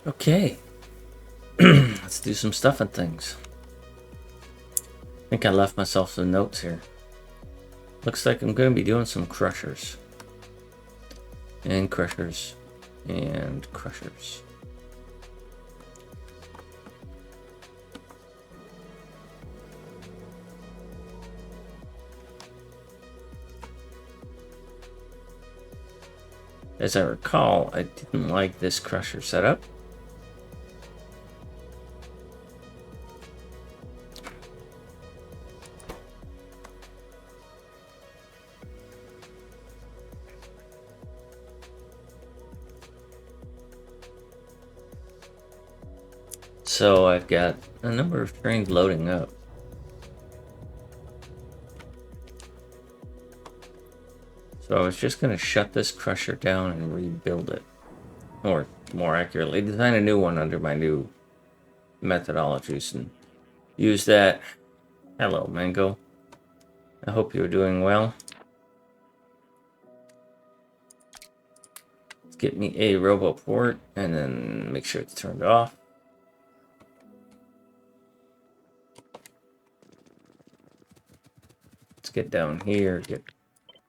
Okay, let's do some stuff and things. I think I left myself some notes here. Looks like I'm going to be doing some crushers. And crushers. And crushers. As I recall, I didn't like this crusher setup. So I've got a number of trains loading up. So I was just going to shut this crusher down and rebuild it. Or more accurately, design a new one under my new methodologies and use that. Hello, Mango. I hope you're doing well. Let's get me a robo port and then make sure it's turned off. Let's get down here, get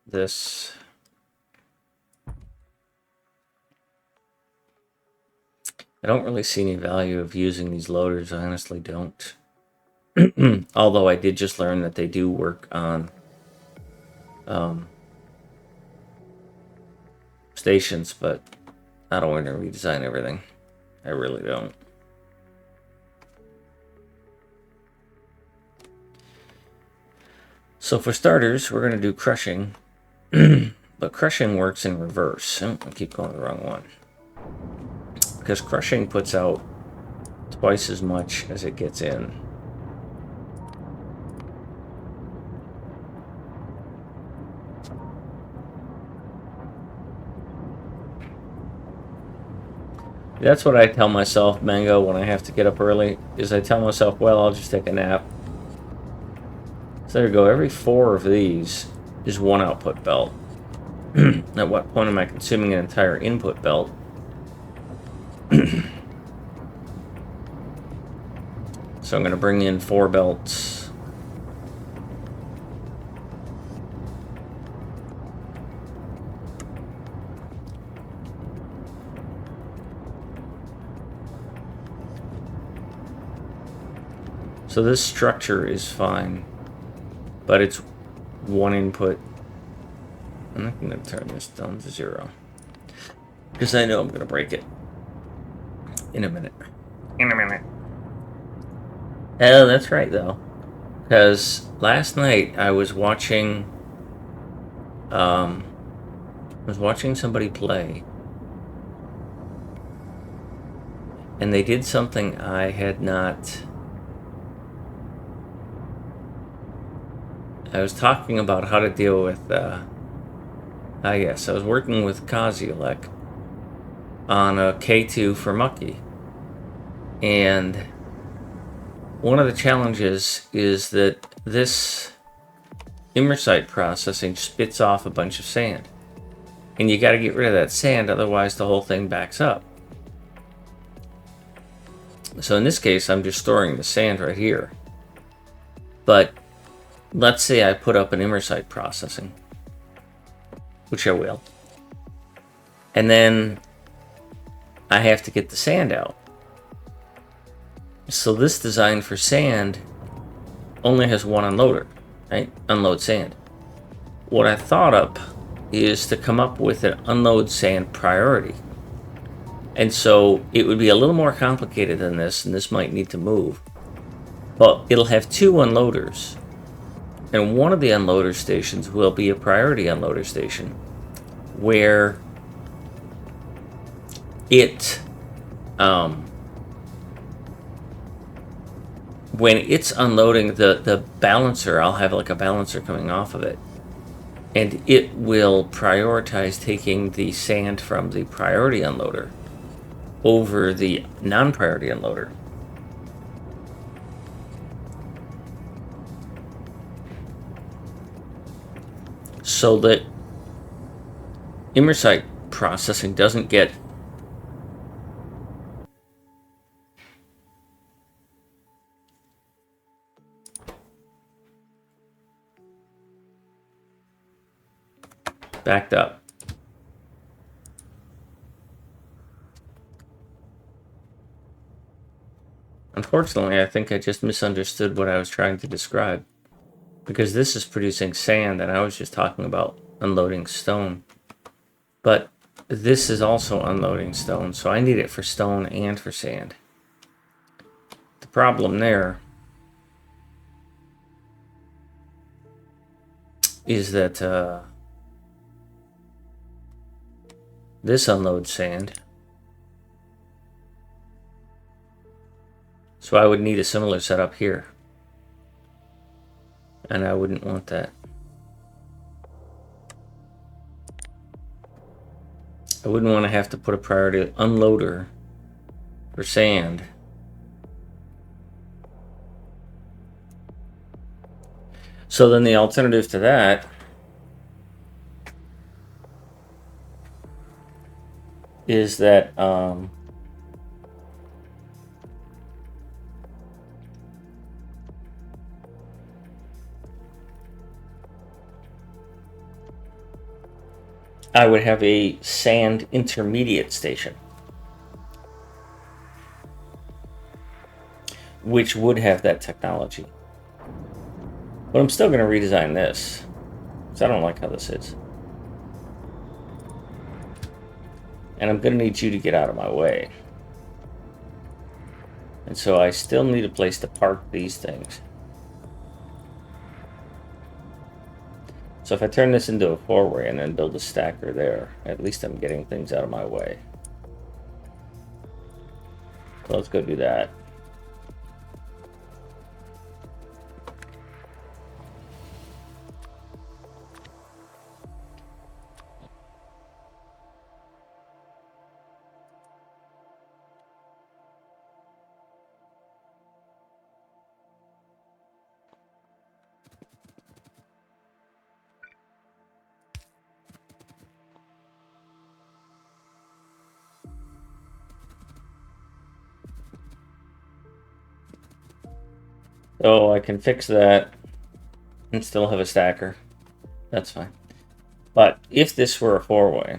this. I don't really see any value of using these loaders. I honestly don't. Although I did just learn that they do work on stations, but I don't want to redesign everything. I really don't. So for starters, we're going to do crushing. But crushing works in reverse. Oh, I keep going the wrong one. Because crushing puts out twice as much as it gets in. That's what I tell myself, Mango, when I have to get up early, is I tell myself, well, I'll just take a nap. So there you go. Every 4 of these is 1 output belt. At what point am I consuming an entire input belt? So I'm going to bring in 4 belts. So this structure is fine, but it's 1 input. I'm not going to turn this down to 0 because I know I'm going to break it in a minute. Oh, that's right, though. Because last night I was watching somebody play. And they did something I had not... I was talking about how to deal with... yes, I was working with Kazielek on a K2 for Mucky. And one of the challenges is that this immersite processing spits off a bunch of sand. And you got to get rid of that sand, otherwise the whole thing backs up. So in this case, I'm just storing the sand right here. But let's say I put up an immersite processing, which I will. And then I have to get the sand out. So this design for sand only has 1 unloader, right? Unload sand. What I thought up is to come up with an unload sand priority. And so it would be a little more complicated than this, and this might need to move. But it'll have 2 unloaders. And one of the unloader stations will be a priority unloader station, where it, when it's unloading the balancer, I'll have like a balancer coming off of it. And it will prioritize taking the sand from the priority unloader over the non-priority unloader. So that immersite processing doesn't get backed up. Unfortunately, I think I just misunderstood what I was trying to describe. Because this is producing sand, and I was just talking about unloading stone. But this is also unloading stone, so I need it for stone and for sand. The problem there is that this unloads sand. So I would need a similar setup here. And I wouldn't want that. I wouldn't want to have to put a priority unloader for sand. So then the alternative to that is that I would have a sand intermediate station, which would have that technology. But I'm still going to redesign this, because I don't like how this is. And I'm going to need you to get out of my way. And so I still need a place to park these things. So if I turn this into a four-way and then build a stacker there, at least I'm getting things out of my way. So let's go do that. So I can fix that and still have a stacker. That's fine. But if this were a four-way,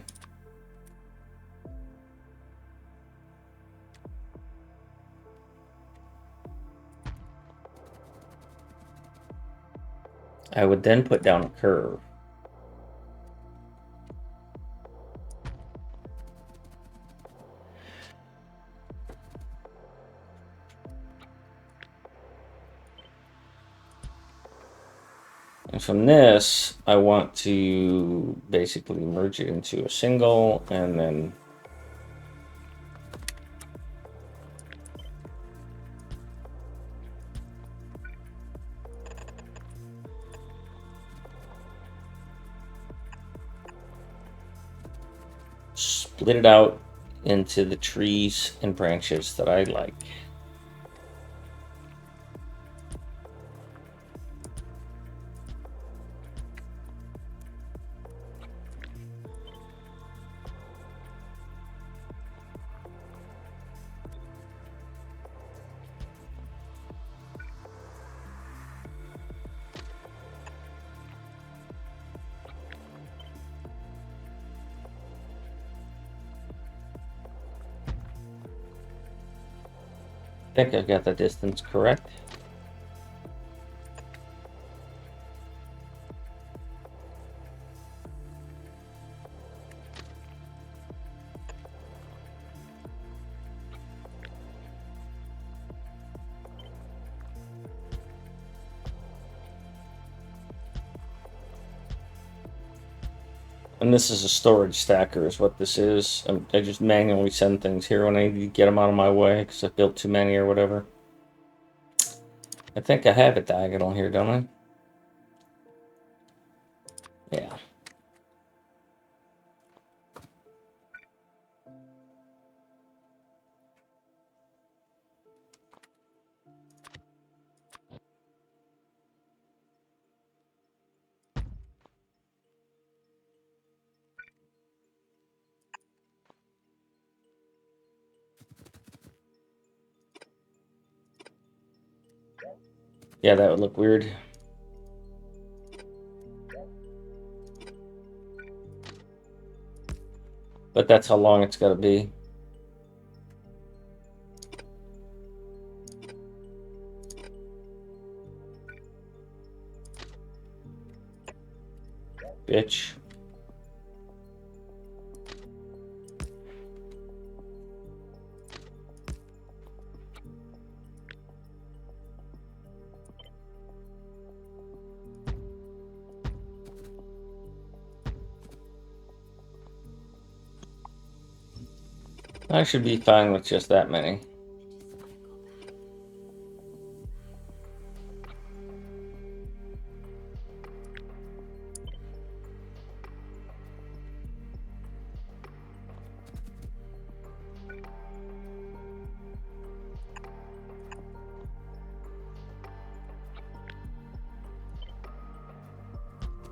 I would then put down a curve. And from this, I want to basically merge it into a single and then split it out into the trees and branches that I like. I think I've got the distance correct. And this is a storage stacker is what this is. I just manually send things here when I need to get them out of my way because I built too many or whatever. I think I have it diagonal here, don't I? Yeah. Yeah, that would look weird. But that's how long it's got to be. Bitch. I should be fine with just that many.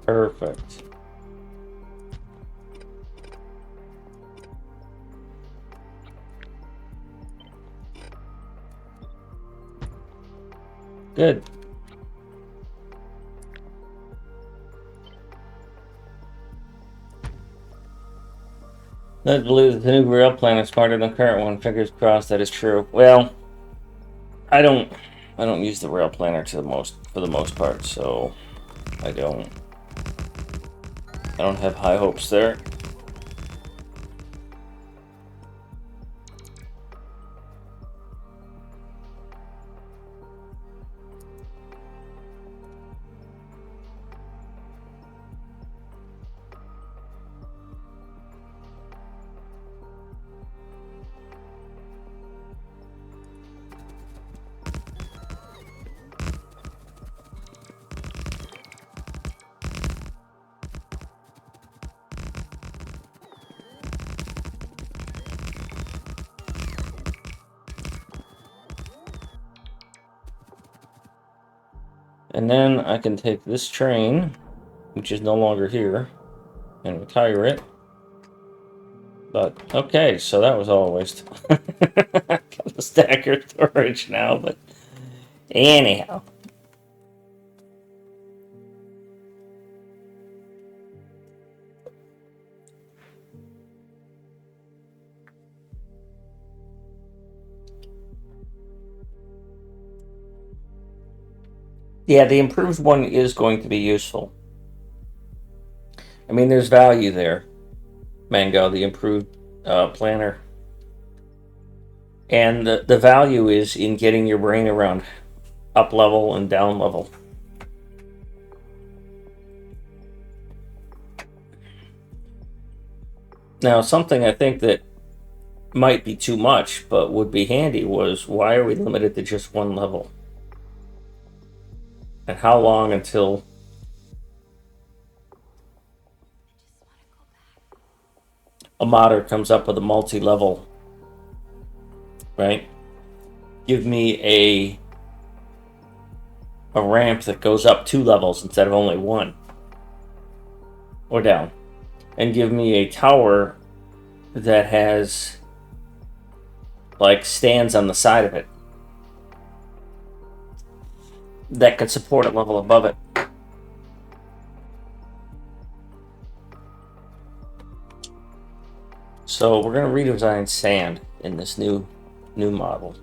Perfect. Good. Let's believe that the new rail plan is smarter than the current one. Fingers crossed that is true. Well, I don't use the rail planner for the most part, so I don't have high hopes there. And then I can take this train, which is no longer here, and retire it. But, okay, so that was all a waste. Got a stack of storage now, but anyhow. Yeah, the improved one is going to be useful. I mean, there's value there, Mango, the improved planner. And the value is in getting your brain around up level and down level. Now, something I think that might be too much, but would be handy was, why are we limited to just one level? And how long until a modder comes up with a multi-level, right? Give me a ramp that goes up 2 levels instead of only 1. Or down. And give me a tower that has, like, stands on the side of it that could support a level above it. So we're going to redesign sand in this new model.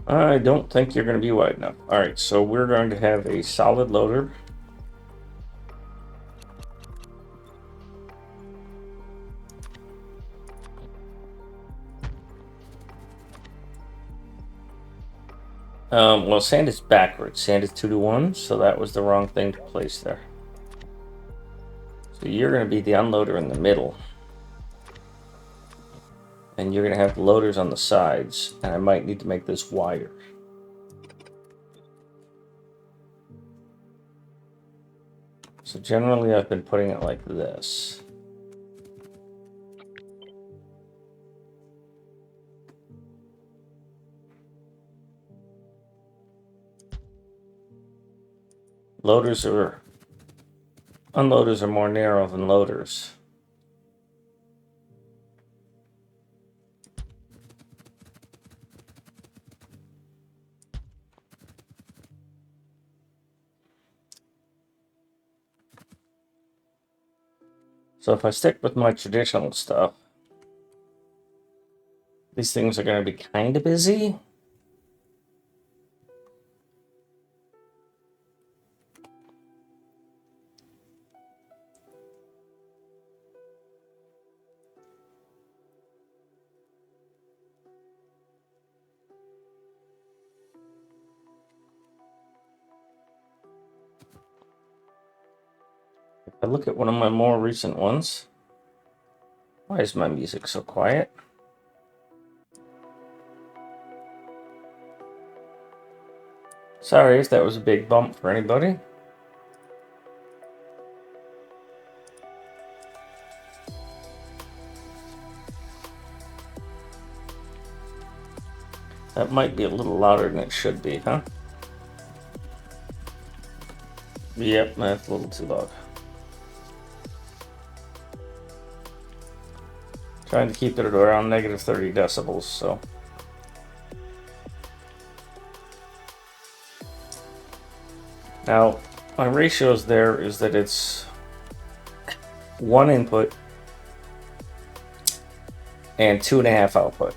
I don't think you're going to be wide enough. Alright, so we're going to have a solid loader. Well, sand is backwards. Sand is 2 to 1, so that was the wrong thing to place there. So you're going to be the unloader in the middle. And you're going to have loaders on the sides, and I might need to make this wider. So generally I've been putting it like this. Unloaders are more narrow than loaders. So if I stick with my traditional stuff, these things are going to be kind of busy. If I look at one of my more recent ones, why is my music so quiet? Sorry if that was a big bump for anybody. That might be a little louder than it should be, huh? Yep, that's a little too loud. Trying to keep it at around negative 30 decibels, so. Now, my ratios there is that it's one input and 2.5 output.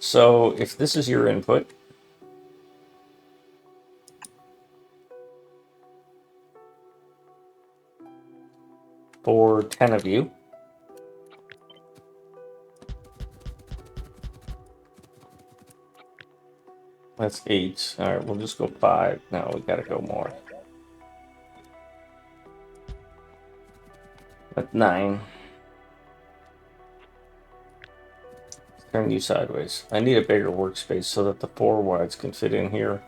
So if this is your input, for 10 of you, that's 8. All right, we'll just go 5. No, we gotta go more. That's 9. Turn you sideways. I need a bigger workspace so that the 4 wides can fit in here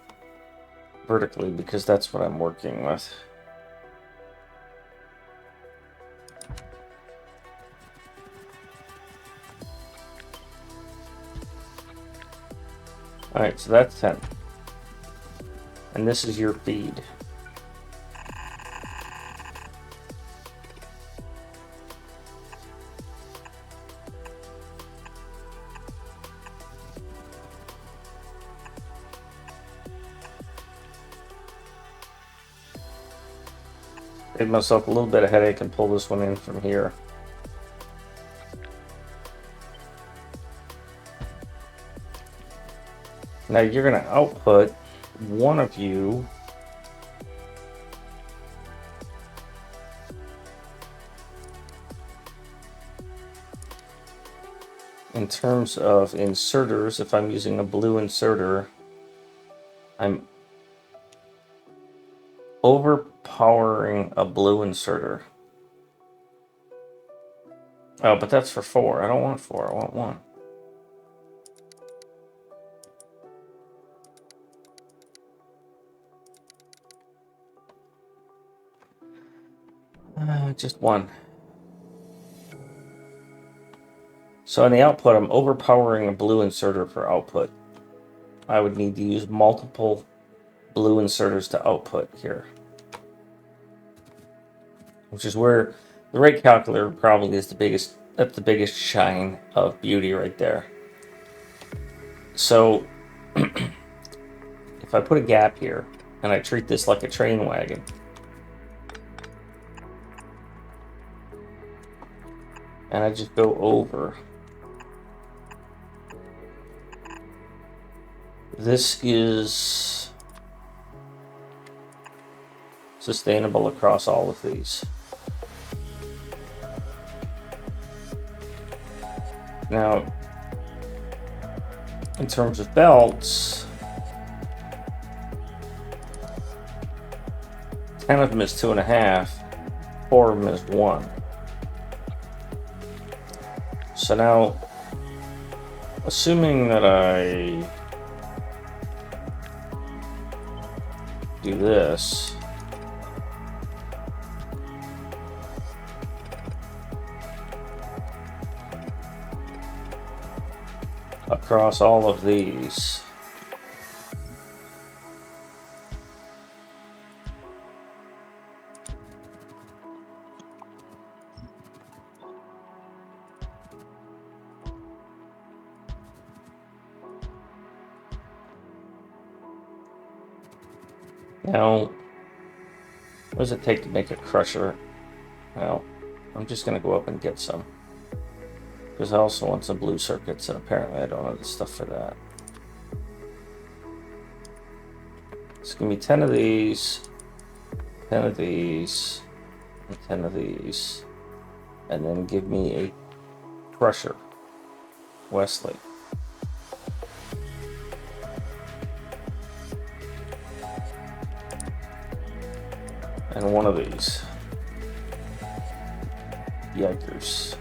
vertically, because that's what I'm working with. All right, so that's 10. And this is your feed. Gave myself a little bit of headache and pull this one in from here. Now you're going to output one of you in terms of inserters. If I'm using a blue inserter, I'm overpowering a blue inserter. Oh, but that's for 4. I don't want 4. I want 1. Just 1. So in the output, I'm overpowering a blue inserter for output. I would need to use multiple blue inserters to output here, which is where the rate calculator probably is the biggest. That's the biggest shine of beauty right there. So if I put a gap here and I treat this like a train wagon, and I just go over, this is sustainable across all of these. Now, in terms of belts, 10 of them is 2.5, 4 of them is 1. So now, assuming that I do this, across all of these, Now, what does it take to make a crusher? Well, I'm just going to go up and get some. Because I also want some blue circuits, and apparently I don't have the stuff for that. It's going to be 10 of these, 10 of these, and 10 of these. And then give me a crusher. Wesley. And one of these. Yikers.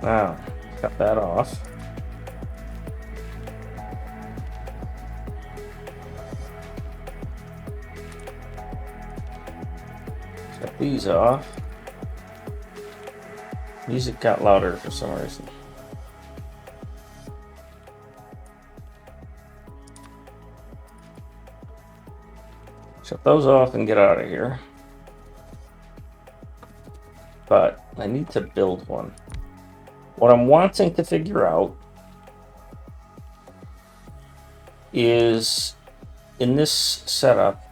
Now, cut that off. Cut these off. Music got louder for some reason. Shut those off and get out of here. But I need to build one. What I'm wanting to figure out is in this setup,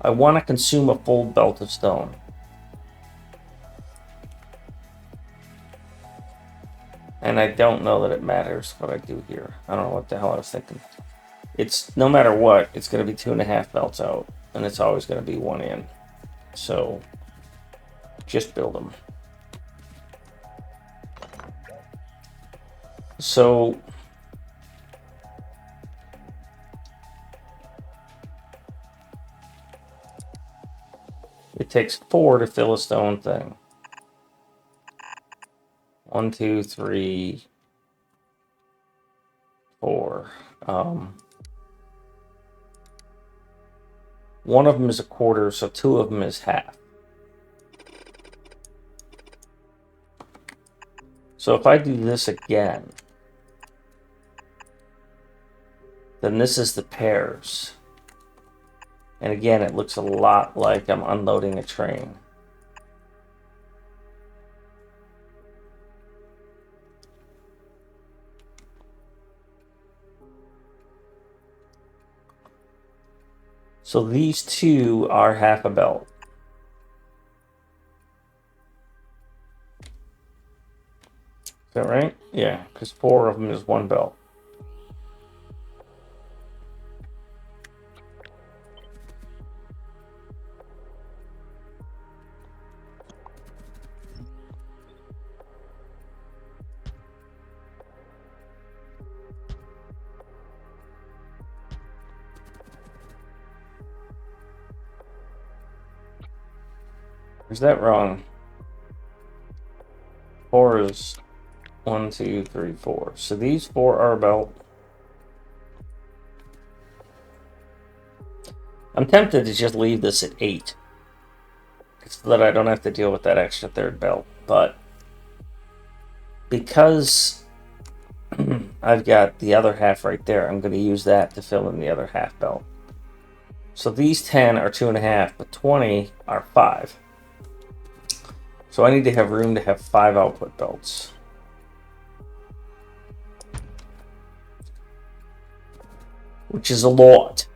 I want to consume a full belt of stone. And I don't know that it matters what I do here. I don't know what the hell I was thinking. It's no matter what, it's going to be 2.5 belts out, and it's always going to be one in. So just build them. So it takes 4 to fill a stone thing. 1, 2, 3, 4. One of them is a quarter, so 2 of them is half. So if I do this again, then this is the pairs. And again, it looks a lot like I'm unloading a train. So these 2 are half a belt. Is that right? Yeah, because 4 of them is 1 belt. Is that wrong? 4 is 1, 2, 3, 4. So these 4 are a belt. I'm tempted to just leave this at 8. So that I don't have to deal with that extra 3rd belt. But because I've got the other half right there, I'm going to use that to fill in the other half belt. So these 10 are 2.5, but 20 are 5. So I need to have room to have 5 output belts. Which is a lot.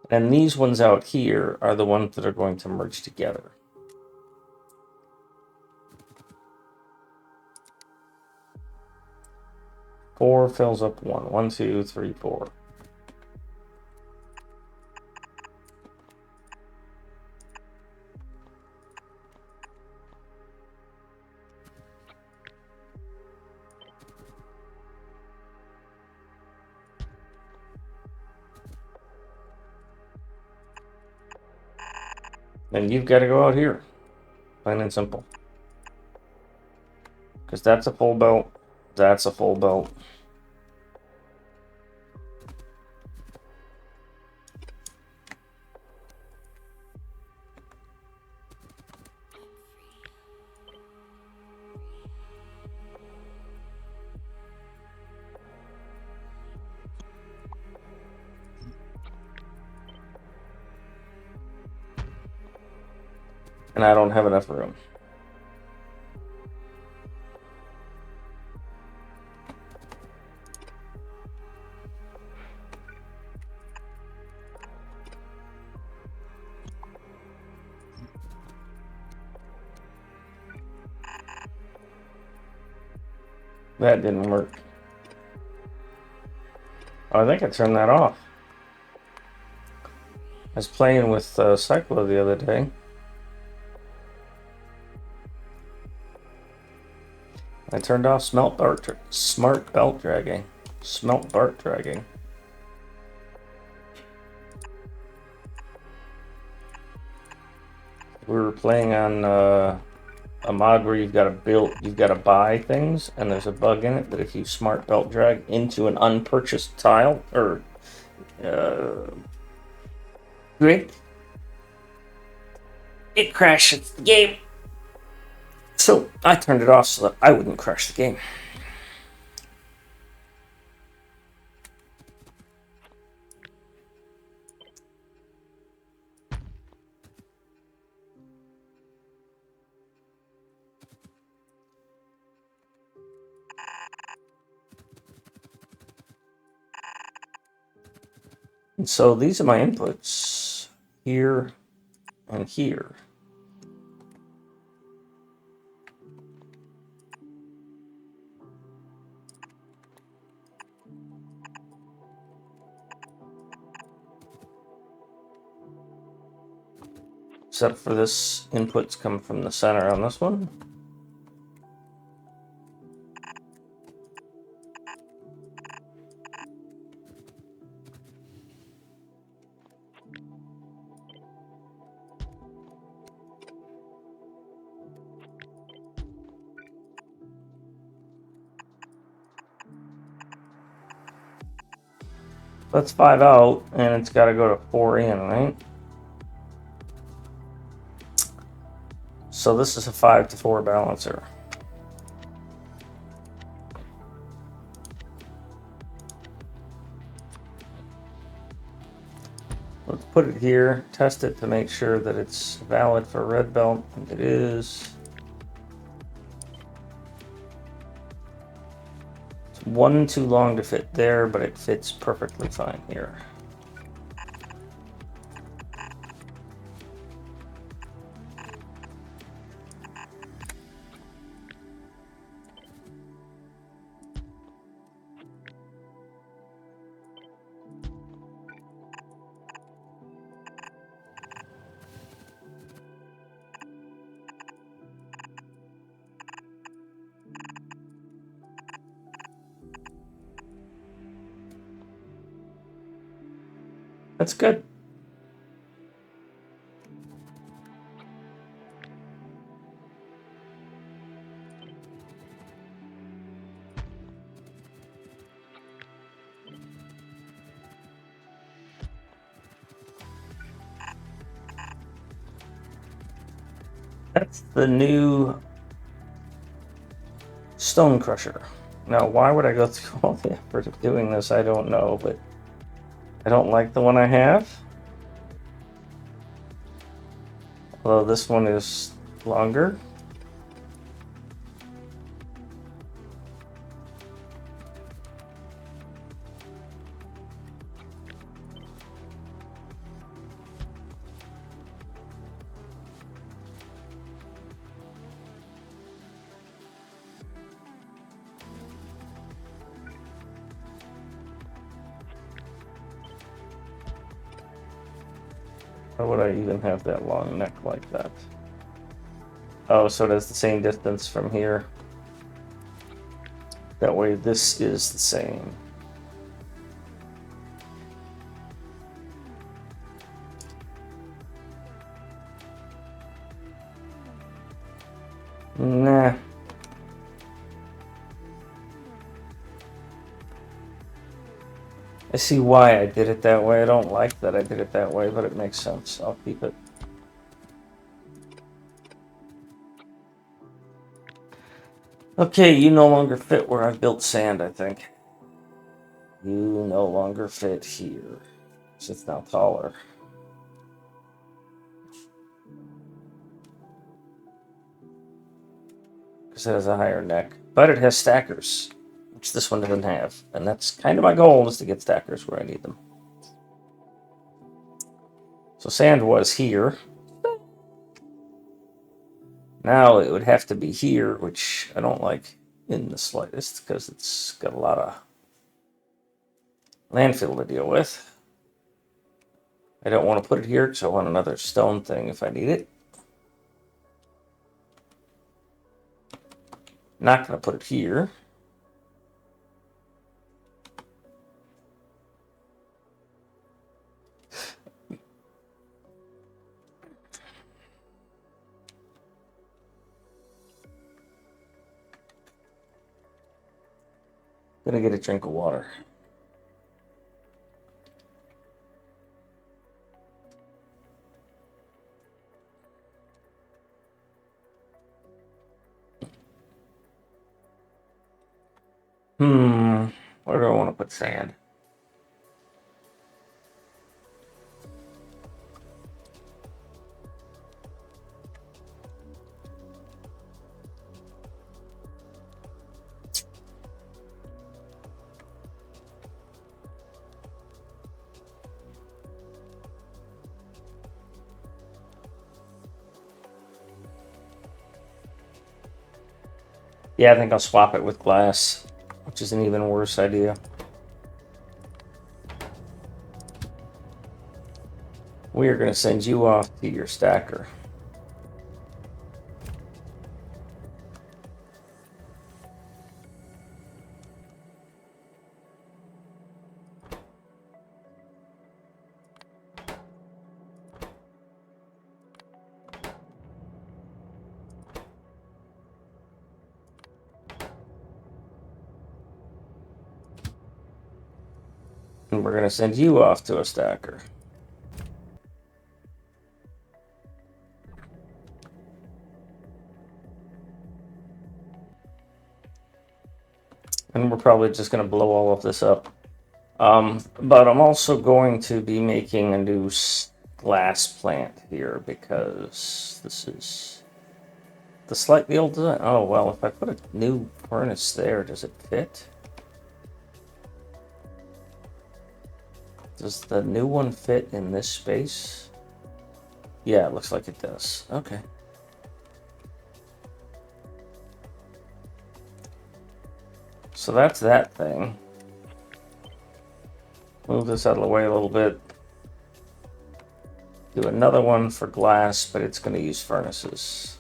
And these ones out here are the ones that are going to merge together. Four fills up 1. 1, 2, 3, 4. And you've got to go out here. Plain and simple. Because that's a full belt. That's a full belt. And I don't have enough room. That didn't work. Oh, I think I turned that off. I was playing with Cyclo the other day. I turned off smart belt dragging. Smelt bart dragging. We were playing on a mod where you've got to buy things, and there's a bug in it that if you smart belt drag into an unpurchased tile or grid, it crashes the game. So I turned it off so that I wouldn't crash the game. And so these are my inputs here and here. Except for this inputs come from the center on this one. That's 5 out, and it's got to go to 4 in, right? So this is a 5 to 4 balancer. Let's put it here, test it to make sure that it's valid for red belt, and it is. It's one too long to fit there, but it fits perfectly fine here. That's good. That's the new stone crusher. Now, why would I go through all the effort of doing this? I don't know, but I don't like the one I have. Although this one is longer. Why would I even have that long neck like that? Oh, so it has the same distance from here. That way this is the same. Nah. I see why I did it that way. I don't like that I did it that way, but it makes sense. I'll keep it. Okay, you no longer fit where I've built sand, I think. You no longer fit here. So it's now taller. Because it has a higher neck. But it has stackers, which this one doesn't have. And that's kind of my goal, is to get stackers where I need them. So sand was here. Now it would have to be here, which I don't like in the slightest, because it's got a lot of landfill to deal with. I don't want to put it here, because I want another stone thing if I need it. Not going to put it here. Gonna get a drink of water. Where do I want to put sand? Yeah, I think I'll swap it with glass, which is an even worse idea. We are going to send you off to your stacker. And we're going to send you off to a stacker. And we're probably just going to blow all of this up. But I'm also going to be making a new glass plant here, because this is the slightly old design. Oh, well, if I put a new furnace there, does it fit? Does the new one fit in this space? Yeah, it looks like it does. Okay. So that's that thing. Move this out of the way a little bit. Do another one for glass, but it's going to use furnaces.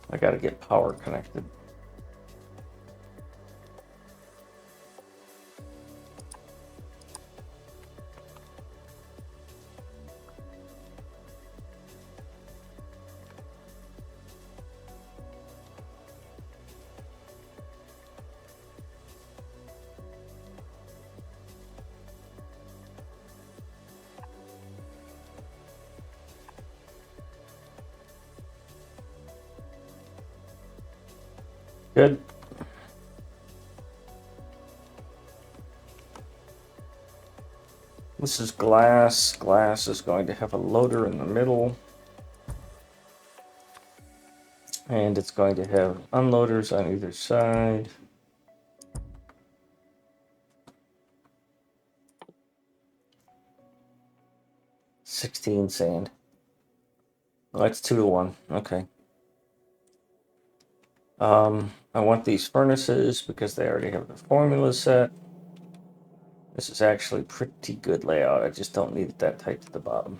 I got to get power connected. Good. This is glass. Glass is going to have a loader in the middle. And it's going to have unloaders on either side. $16 sand. Oh, that's 2 to 1. Okay. I want these furnaces because they already have the formula set. This is actually pretty good layout. I just don't need it that tight to the bottom.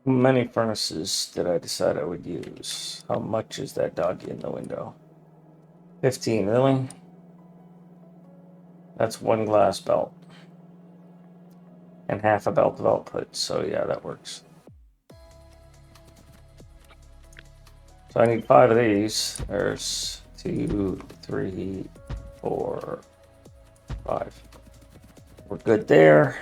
How many furnaces did I decide I would use? How much is that doggy in the window? 15, really? That's one glass belt. And half a belt of output, so yeah, that works. So I need 5 of these. There's 2, 3, 4, 5. We're good there.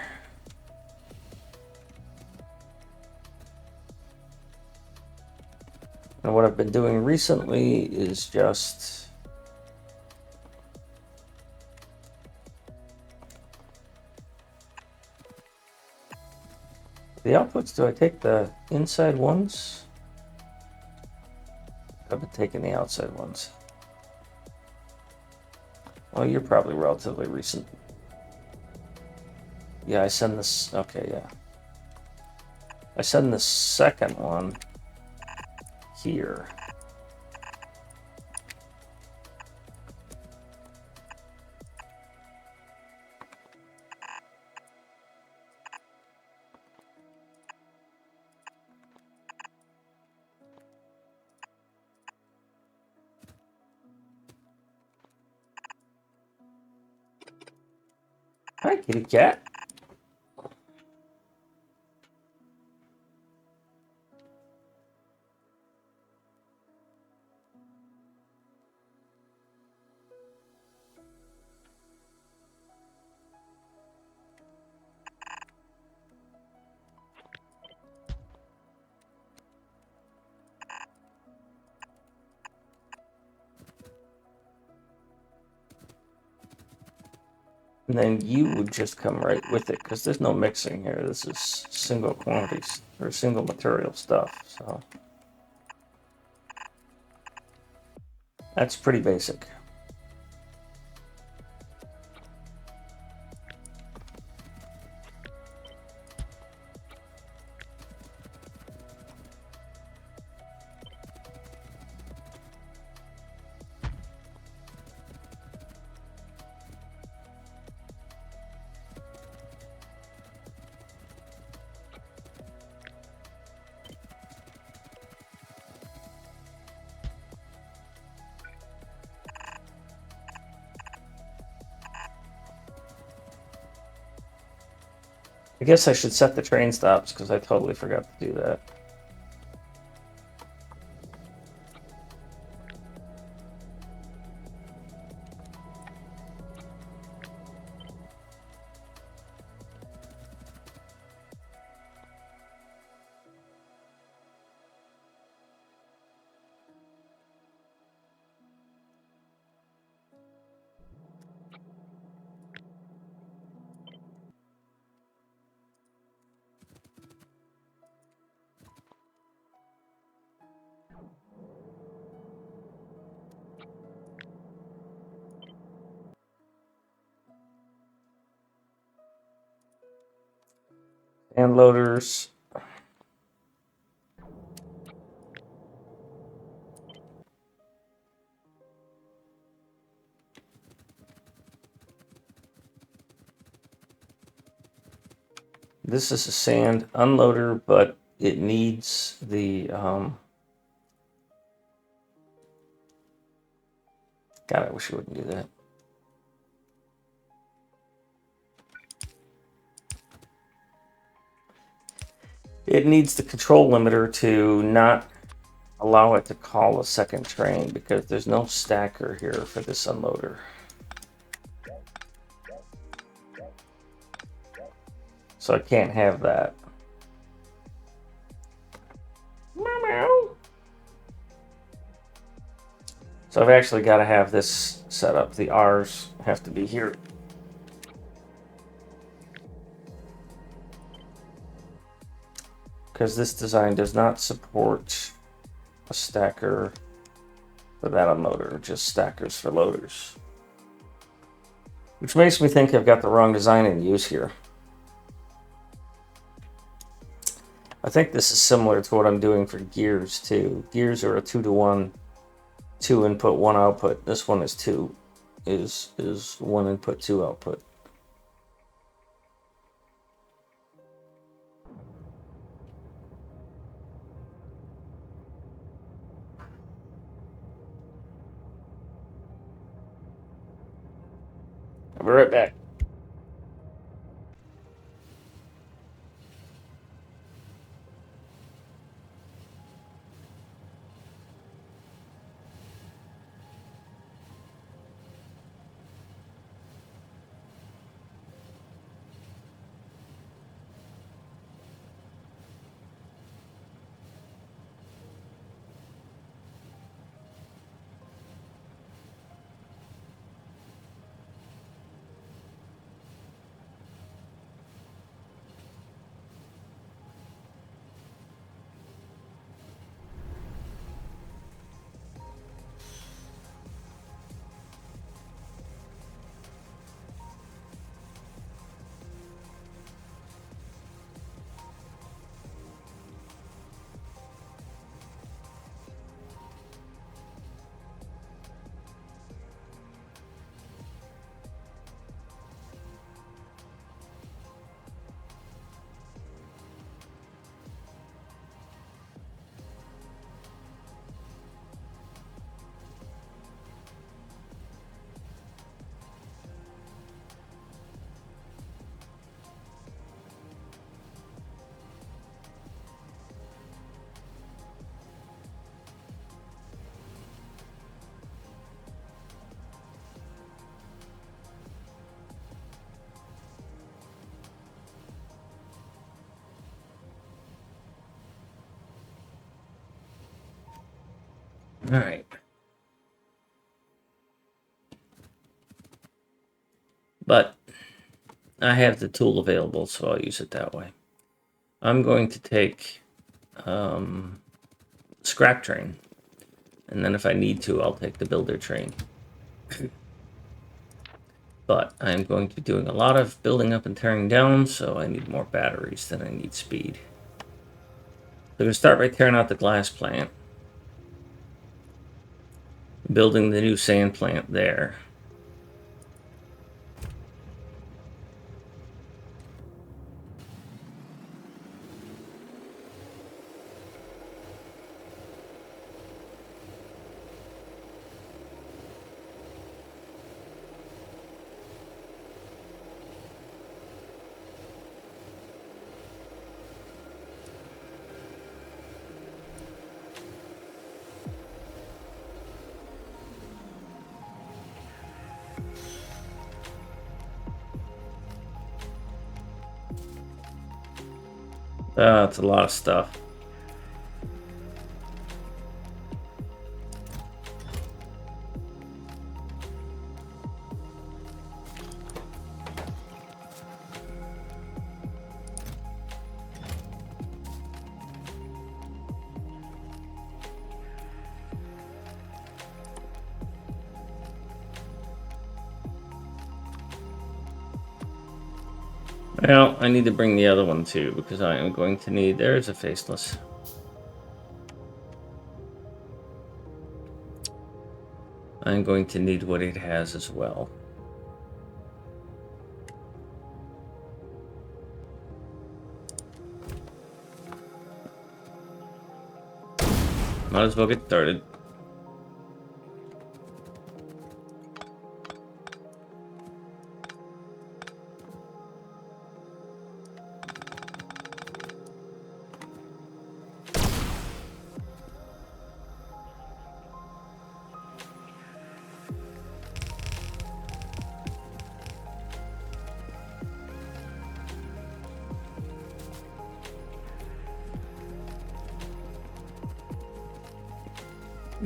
And what I've been doing recently is just the outputs. Do I take the inside ones? I've been taking the outside ones. Well, you're probably relatively recent. Yeah, I send this. Okay, yeah. I send the second one here. Hi, kitty cat. And then you would just come right with it, because there's no mixing here. This is single quantities, or single material stuff, so that's pretty basic. I guess I should set the train stops, because I totally forgot to do that. And loaders. This is a sand unloader, but it needs the God, I wish it wouldn't do that. It needs the control limiter to not allow it to call a second train, because there's no stacker here for this unloader. So I can't have that. So I've actually got to have this set up. The R's have to be here. Because this design does not support a stacker for that unloader, just stackers for loaders. Which makes me think I've got the wrong design in use here. I think this is similar to what I'm doing for gears too. Gears are a 2-to-1, 2 input, 1 output. This one is 2, is 1 input, 2 output. I'll be right back. All right. But I have the tool available, so I'll use it that way. I'm going to take scrap train, and then if I need to, I'll take the builder train. But I'm going to be doing a lot of building up and tearing down, so I need more batteries than I need speed. So I'm going to start by tearing out the glass plant, building the new sand plant there. That's a lot of stuff. Well, I need to bring the other one too, because I am going to need... There's a faceless. I'm going to need what it has as well. Might as well get started.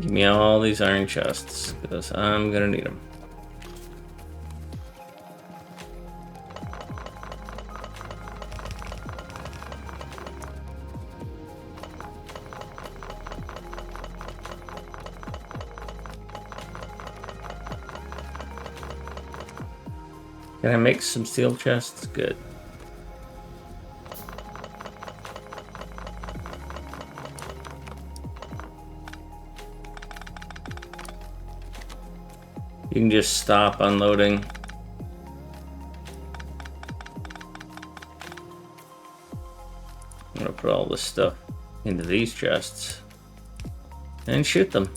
Give me all these iron chests, because I'm gonna need them. Can I make some steel chests? Good. You can just stop unloading. I'm gonna put all this stuff into these chests and shoot them.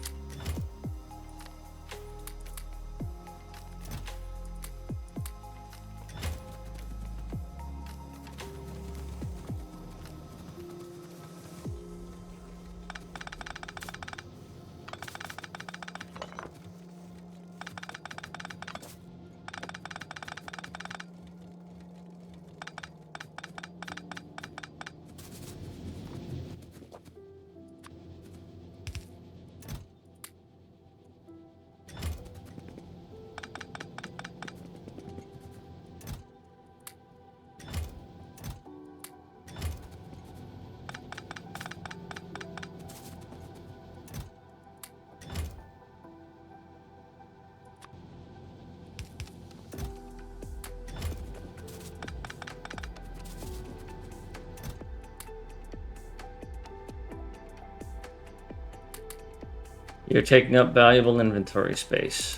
You're taking up valuable inventory space.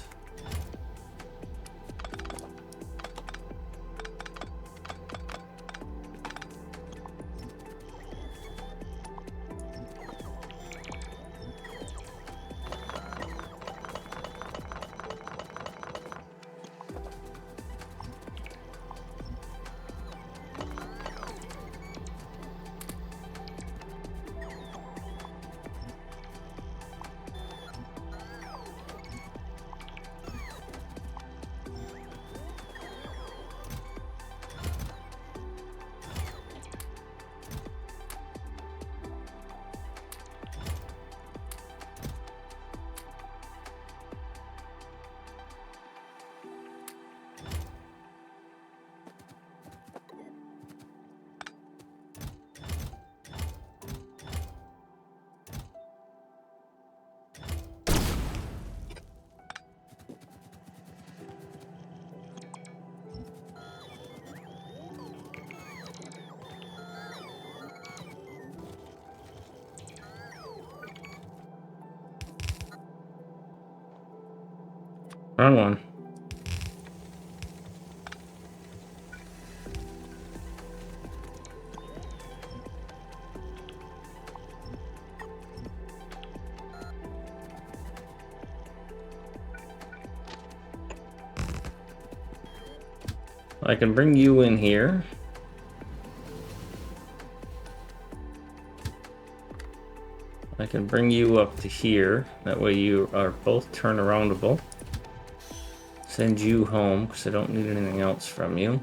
Wrong one. I can bring you in here. I can bring you up to here. That way you are both turnaroundable. Send you home because I don't need anything else from you.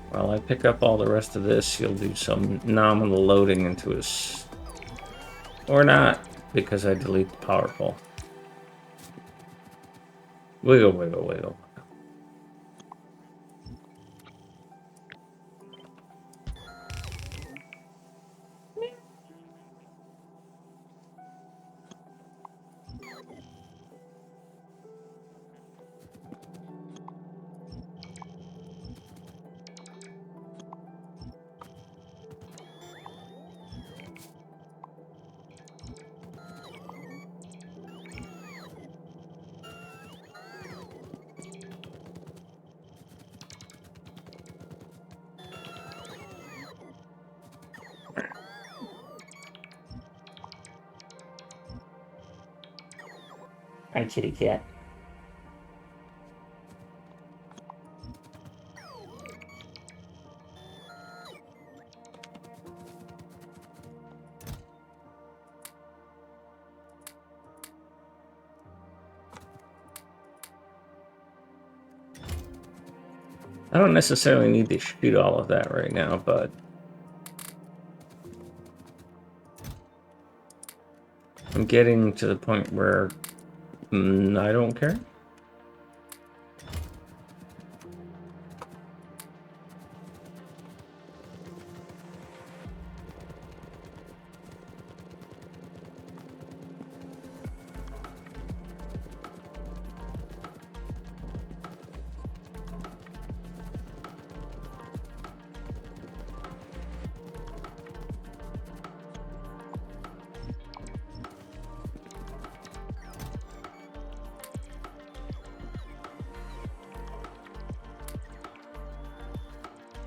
While I pick up all the rest of this, you'll do some nominal loading into his... Or not, because I delete the power pole. Wiggle, wiggle, wiggle. Hi, kitty cat. I don't necessarily need to shoot all of that right now, but I'm getting to the point where I don't care.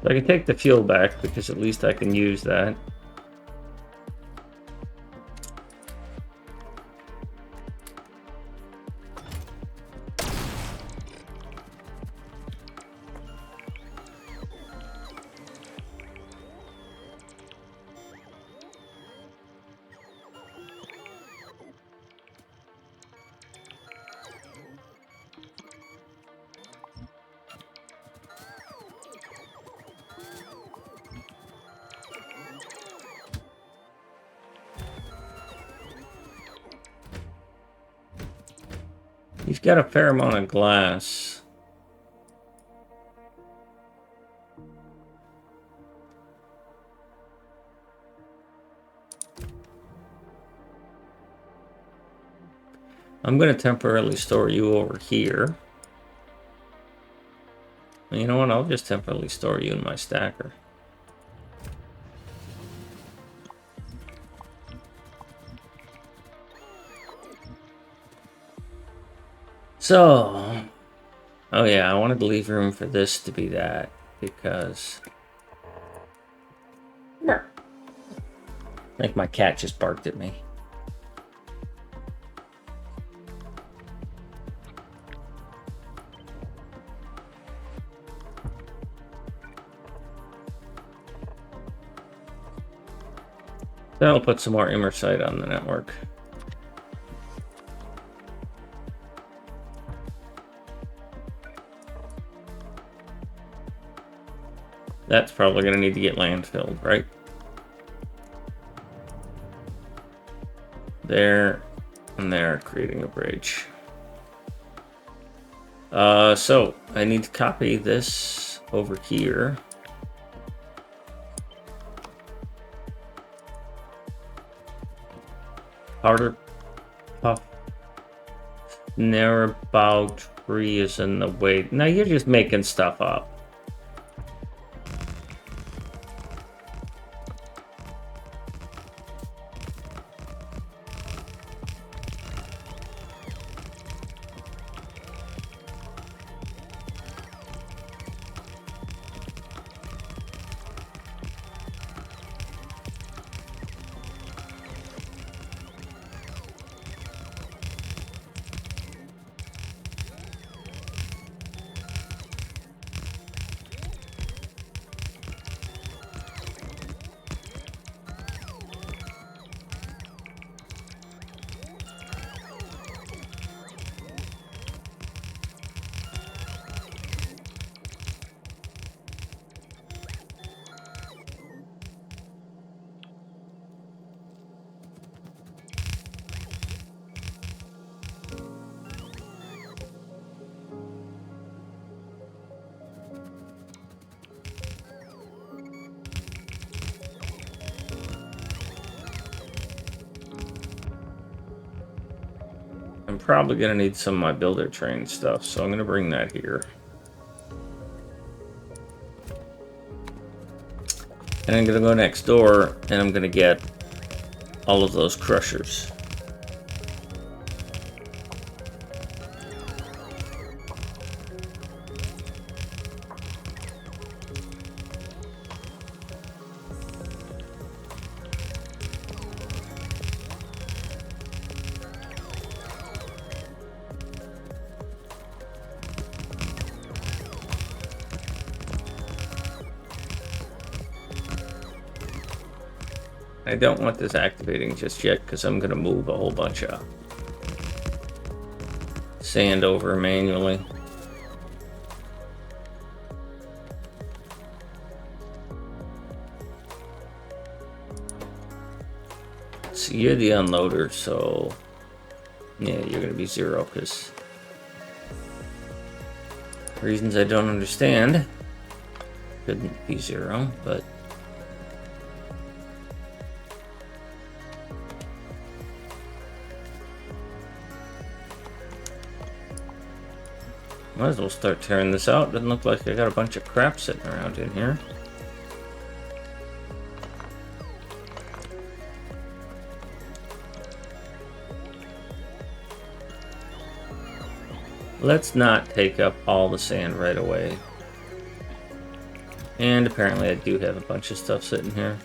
I can take the fuel back because at least I can use that. He's got a fair amount of glass. I'm going to temporarily store you over here. You know what? I'll just temporarily store you in my stacker. So, oh yeah, I wanted to leave room for this to be that because I think my cat just barked at me. That'll put some more immersite on the network. That's probably going to need to get landfilled, right? There and there, creating a bridge. So I need to copy this over here. Powder puff narrow tree is in the way. Now you're just making stuff up. I'm probably going to need some of my builder train stuff, so I'm going to bring that here. And I'm going to go next door, and I'm going to get all of those crushers. I don't want this activating just yet because I'm going to move a whole bunch of sand over manually. So you're the unloader, so yeah, you're going to be 0 because reasons I don't understand. Couldn't be 0, but might as well start tearing this out. Doesn't look like I got a bunch of crap sitting around in here. Let's not take up all the sand right away. And apparently I do have a bunch of stuff sitting here.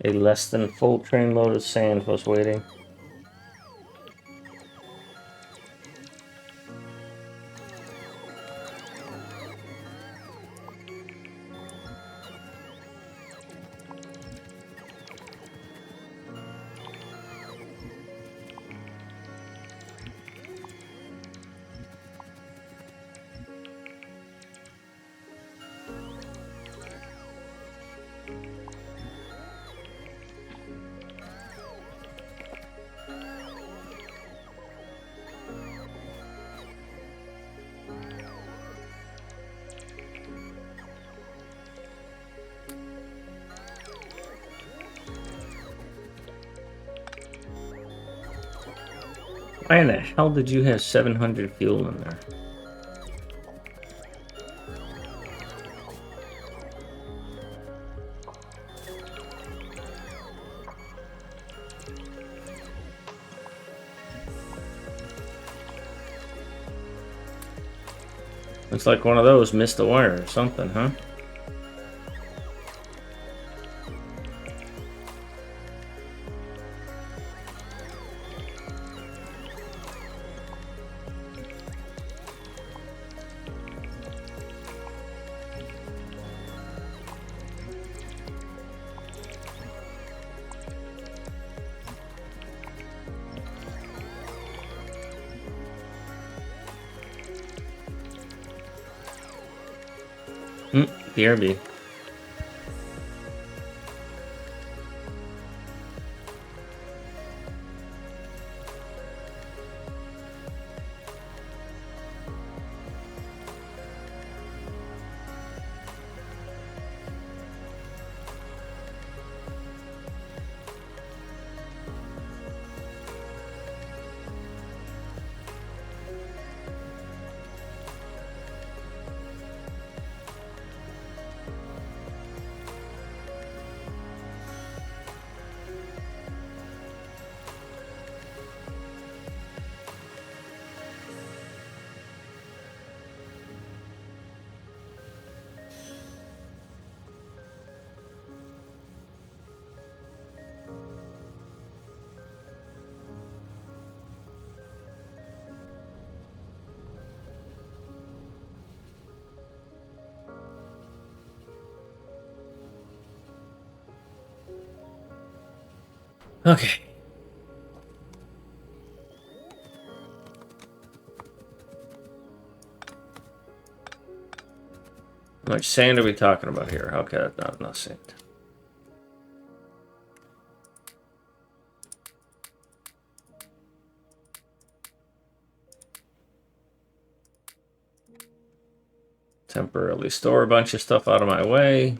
A less than full train load of sand was waiting. Why in the hell did you have 700 fuel in there? Looks like one of those missed a wire or something, huh? BRB. Okay. How much sand are we talking about here? Okay, that's not enough sand. Temporarily store a bunch of stuff out of my way.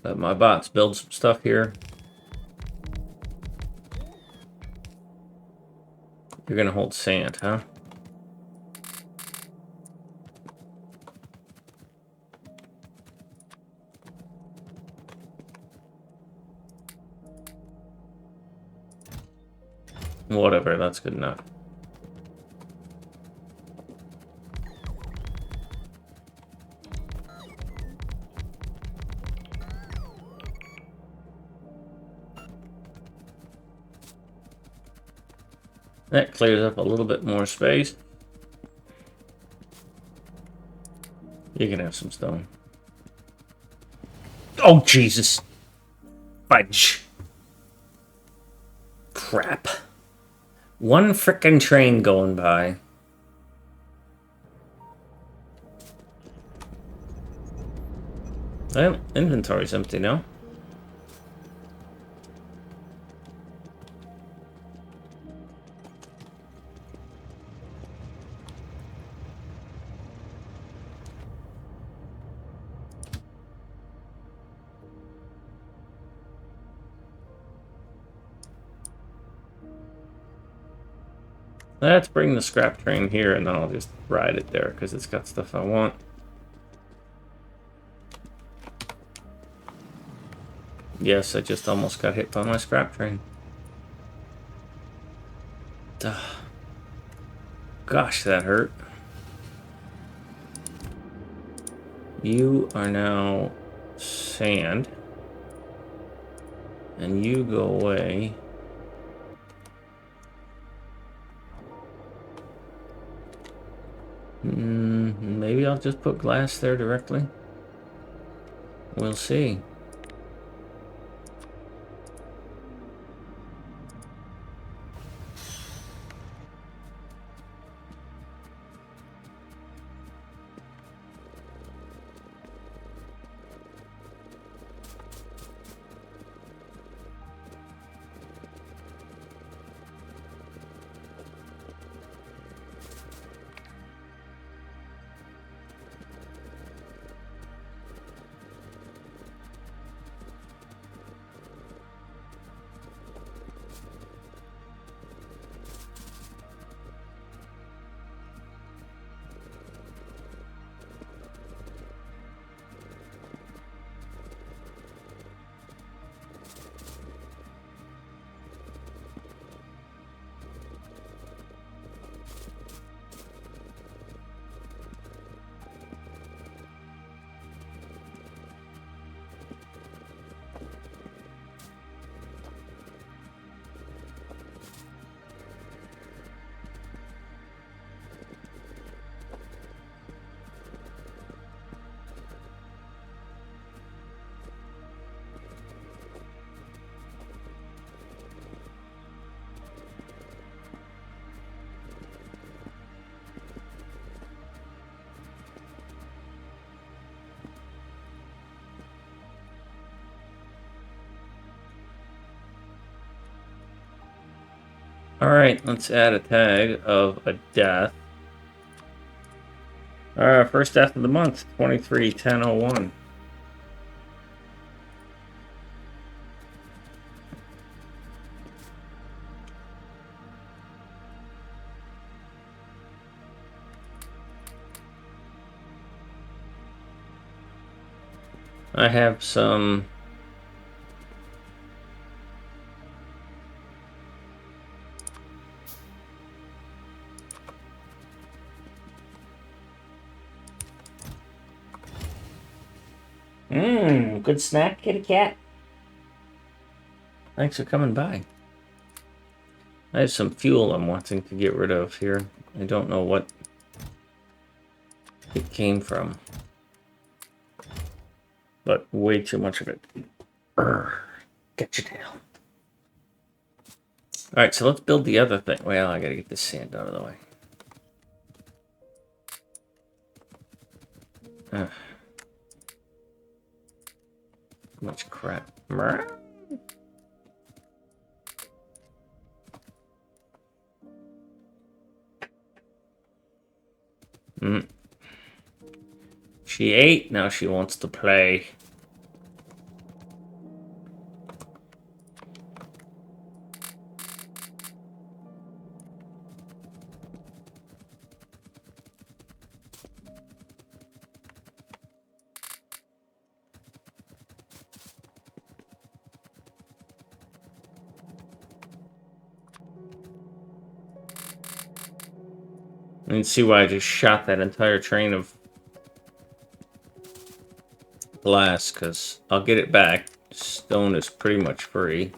Let my bots build some stuff here. You're gonna hold sand, huh? Whatever, that's good enough. That clears up a little bit more space. You can have some stone. Oh, Jesus. Fudge. Crap. One frickin' train going by. Well, inventory's empty now. Let's bring the scrap train here, and then I'll just ride it there, because it's got stuff I want. Yes, I just almost got hit by my scrap train. Duh. Gosh, that hurt. You are now sand. And you go away. Maybe I'll just put glass there directly. We'll see. Alright, let's add a tag of a death. First death of the month, 23/10/01. I have some good snack, kitty cat. Thanks for coming by. I have some fuel I'm wanting to get rid of here. I don't know what it came from, but way too much of it. Get your tail. Alright, so let's build the other thing. Well, I gotta get this sand out of the way. Much crap. She ate, now she wants to play. You can see why I just shot that entire train of glass, because I'll get it back. Stone is pretty much free.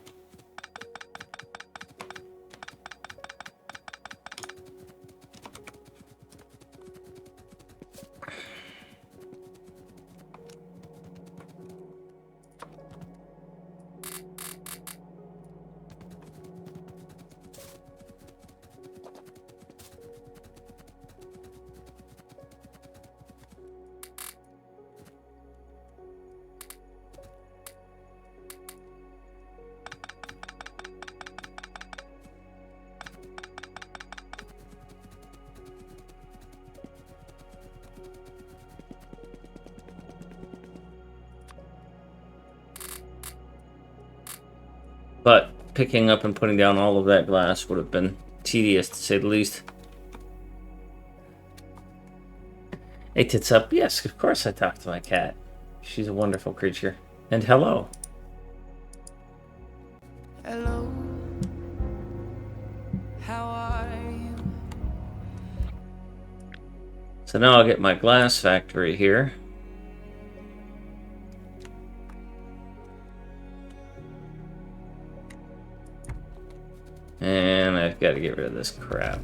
But picking up and putting down all of that glass would have been tedious, to say the least. Hey, tits up. Yes, of course I talk to my cat. She's a wonderful creature. And hello. Hello. How are you? So now I'll get my glass factory here. And I've got to get rid of this crap.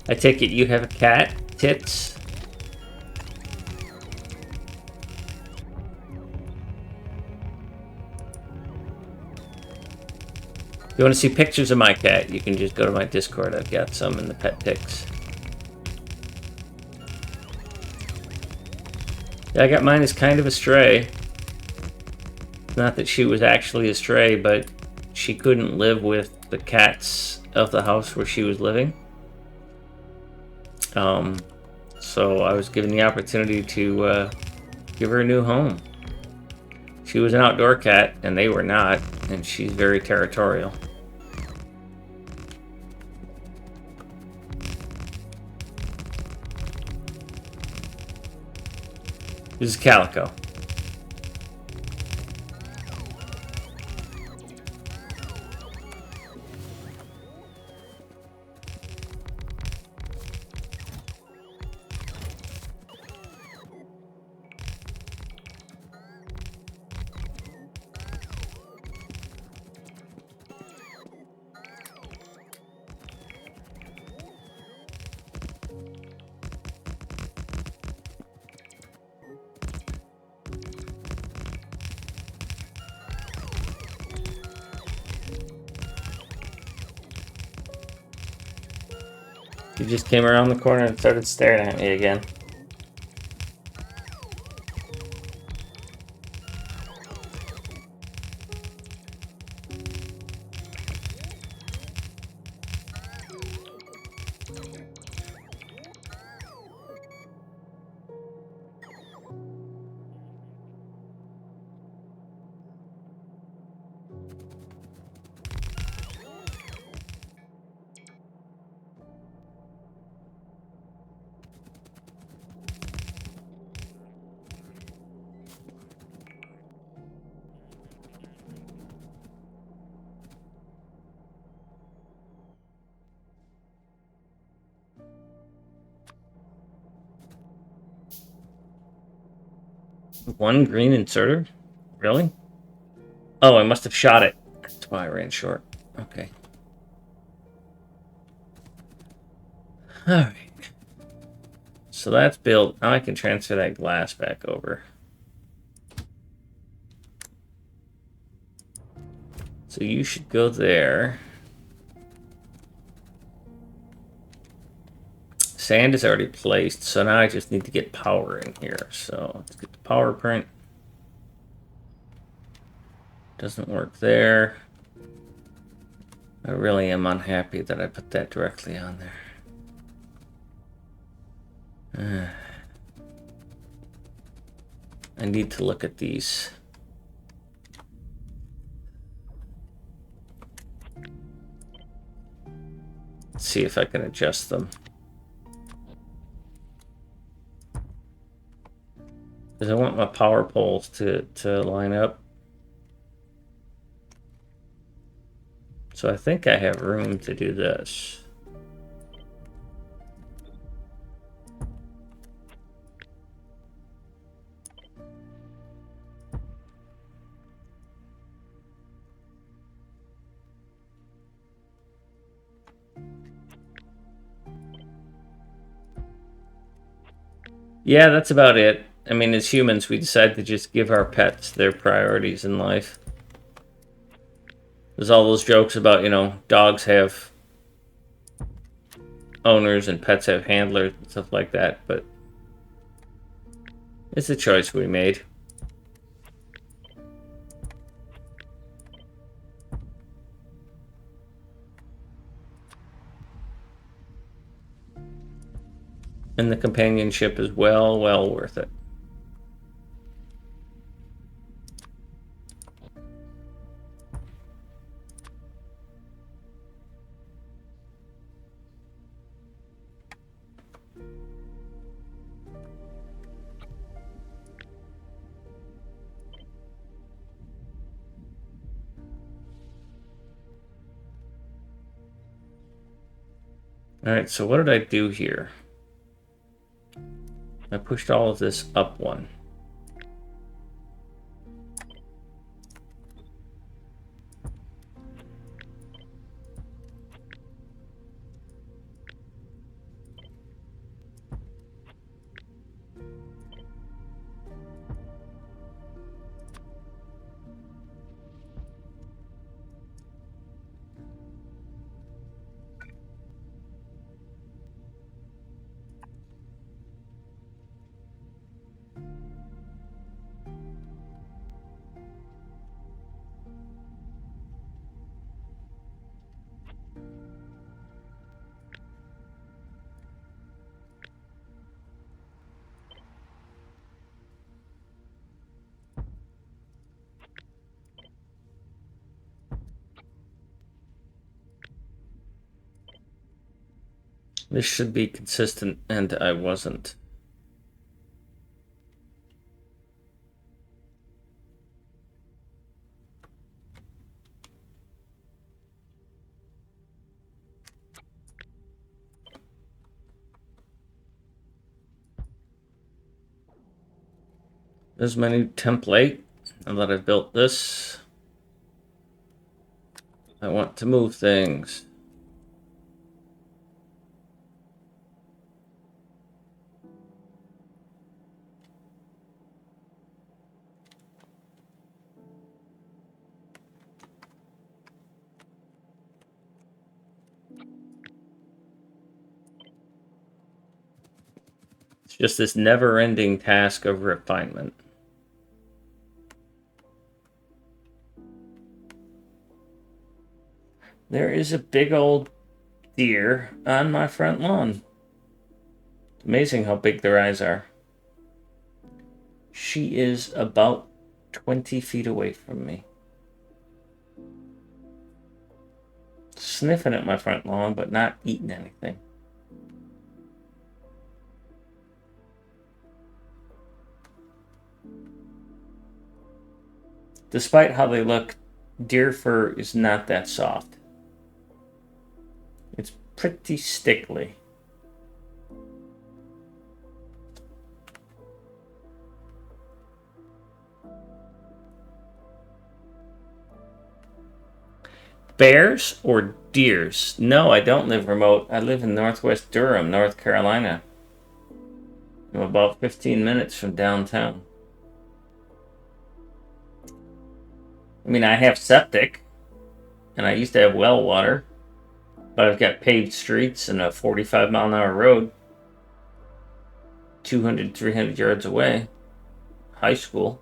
I take it you have a cat, Tits? If you want to see pictures of my cat, you can just go to my Discord. I've got some in the pet pics. Yeah, I got mine as kind of a stray. Not that she was actually a stray, but she couldn't live with the cats of the house where she was living. So I was given the opportunity to give her a new home. She was an outdoor cat, and they were not, and she's very territorial. This is Calico. He just came around the corner and started staring at me again. One green inserter? Really? Oh, I must have shot it. That's why I ran short. Okay. Alright. So that's built. Now I can transfer that glass back over. So you should go there. Sand is already placed, so now I just need to get power in here. So let's get the power print. Doesn't work there. I really am unhappy that I put that directly on there. I need to look at these. See if I can adjust them. Because I want my power poles to line up. So I think I have room to do this. Yeah, that's about it. I mean, as humans, we decide to just give our pets their priorities in life. There's all those jokes about, you know, dogs have owners and pets have handlers and stuff like that, but it's a choice we made. And the companionship is well worth it. Alright, so what did I do here? I pushed all of this up one. This should be consistent, and I wasn't. There's my new template. Now that I've built this, I want to move things. It's just this never-ending task of refinement. There is a big old deer on my front lawn. It's amazing how big their eyes are. She is about 20 feet away from me. Sniffing at my front lawn, but not eating anything. Despite how they look, deer fur is not that soft. It's pretty stickly. Bears or deers? No, I don't live remote. I live in Northwest Durham, North Carolina. I'm about 15 minutes from downtown. I mean, I have septic, and I used to have well water, but I've got paved streets and a 45-mile-an-hour road 200, 300 yards away. High school.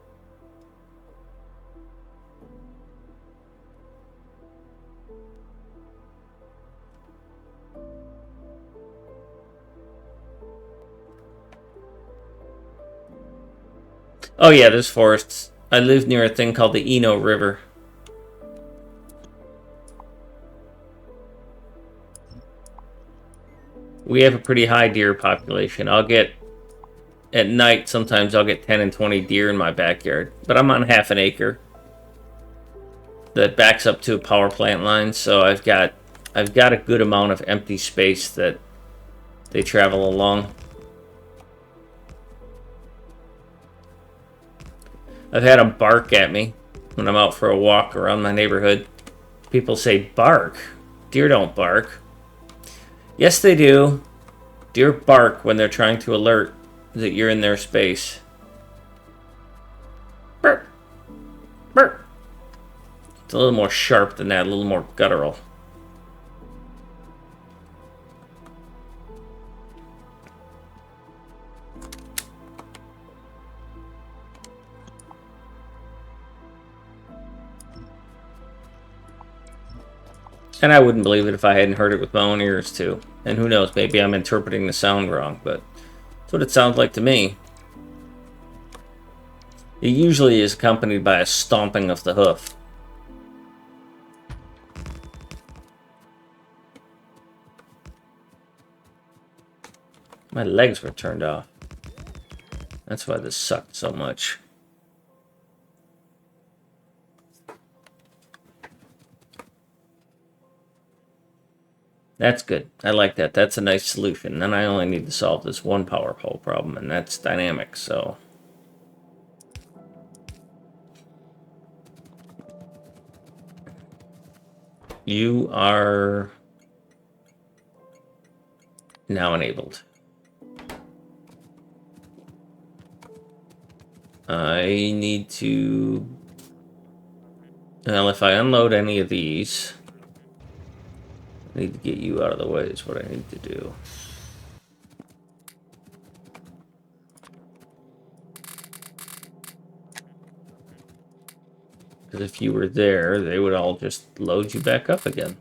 Oh yeah, there's forests. I live near a thing called the Eno River. We have a pretty high deer population. At night, sometimes I'll get 10 and 20 deer in my backyard. But I'm on half an acre that backs up to a power plant line, so I've got a good amount of empty space that they travel along. I've had them bark at me when I'm out for a walk around my neighborhood. People say, bark? Deer don't bark. Yes, they do. Deer bark when they're trying to alert that you're in their space. Burp. Burp. It's a little more sharp than that, a little more guttural. And I wouldn't believe it if I hadn't heard it with my own ears, too. And who knows, maybe I'm interpreting the sound wrong, but that's what it sounds like to me. It usually is accompanied by a stomping of the hoof. My legs were turned off. That's why this sucked so much. That's good. I like that. That's a nice solution. Then I only need to solve this one power pole problem, and that's dynamic, so... You are now enabled. I need to... Well, if I unload any of these... I need to get you out of the way is what I need to do. Because if you were there, they would all just load you back up again.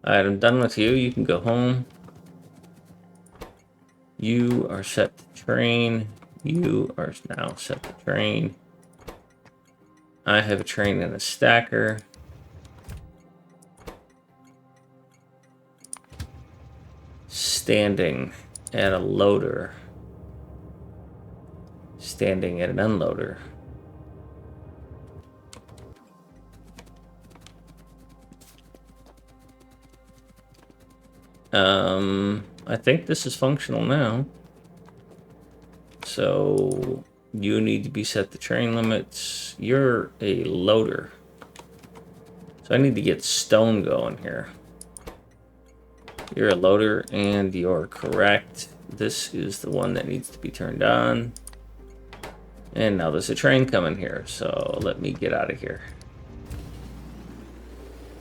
Alright, I'm done with you. You can go home. You are set to train. You are now set to train. I have a train and a stacker. Standing at a loader. Standing at an unloader. I think this is functional now. So you need to be set to train limits. You're a loader. So I need to get stone going here. You're a loader and you're correct. This is the one that needs to be turned on. And now there's a train coming here, so let me get out of here.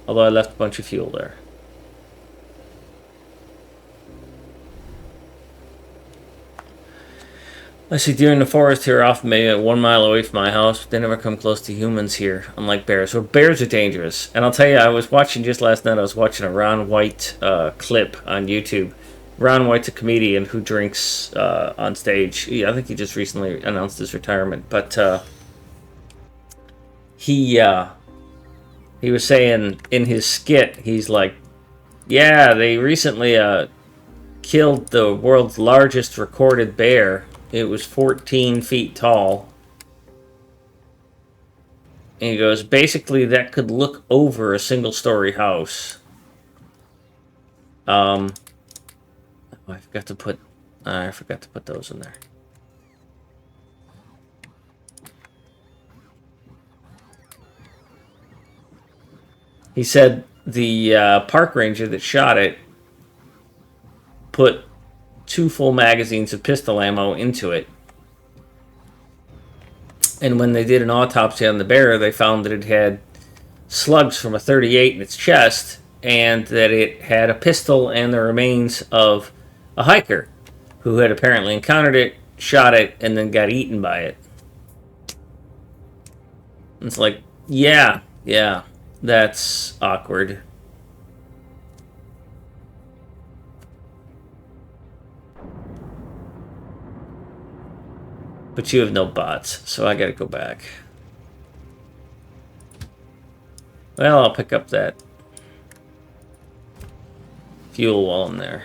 Although I left a bunch of fuel there. I see deer in the forest here off me, 1 mile away from my house, but they never come close to humans here, unlike bears. So bears are dangerous. And I'll tell you, I was watching just last night, I was watching a Ron White clip on YouTube. Ron White's a comedian who drinks on stage. I think he just recently announced his retirement. But he was saying in his skit, he's like, yeah, they recently killed the world's largest recorded bear. It was 14 feet tall. And he goes, basically that could look over a single-story house. Oh, I forgot to put those in there. He said the park ranger that shot it put 2 full magazines of pistol ammo into it. And when they did an autopsy on the bear, they found that it had slugs from a 38 in its chest, and that it had a pistol and the remains of a hiker who had apparently encountered it, shot it, and then got eaten by it. It's like, yeah, that's awkward. But you have no bots, so I gotta go back. Well, I'll pick up that fuel while I'm there.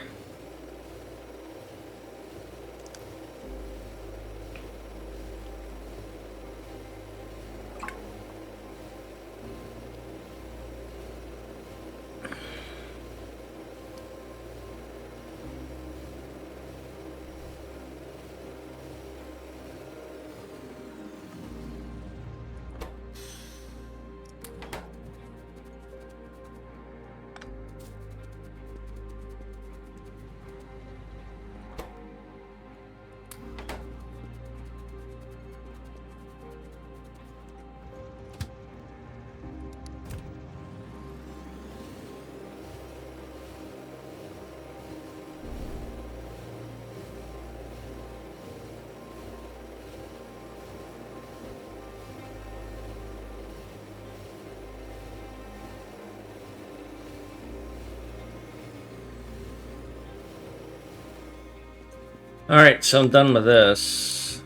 Alright, so I'm done with this.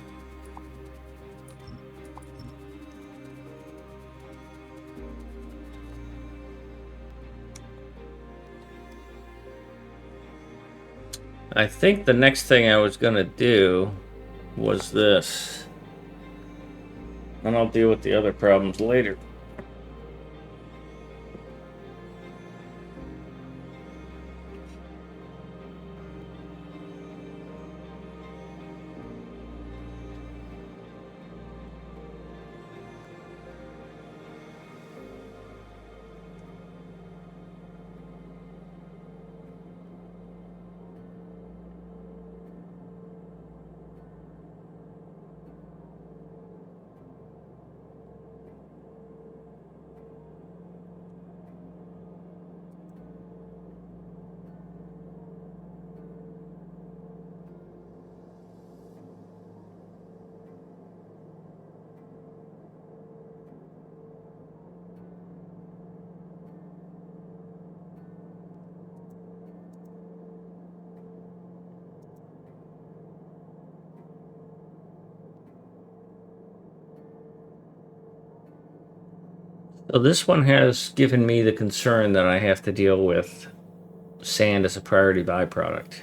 I think the next thing I was gonna do was this. And I'll deal with the other problems later. So this one has given me the concern that I have to deal with sand as a priority byproduct.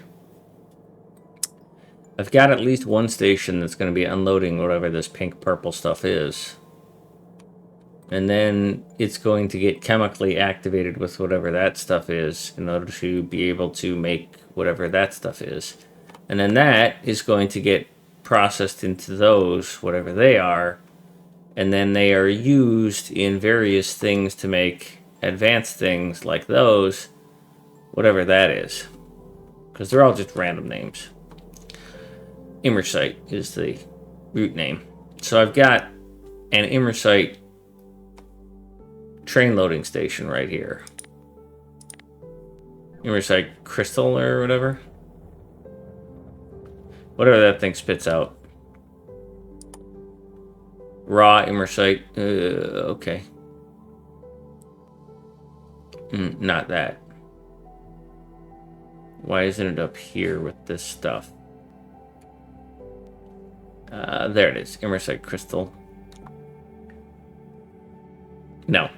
I've got at least one station that's going to be unloading whatever this pink-purple stuff is. And then it's going to get chemically activated with whatever that stuff is in order to be able to make whatever that stuff is. And then that is going to get processed into those, whatever they are, and then they are used in various things to make advanced things like those, whatever that is. Because they're all just random names. Immersite is the root name. So I've got an Immersite train loading station right here. Immersite crystal or whatever. Whatever that thing spits out. Raw Immersite. Okay. Not that. Why isn't it up here with this stuff? There it is. Immersite crystal. No.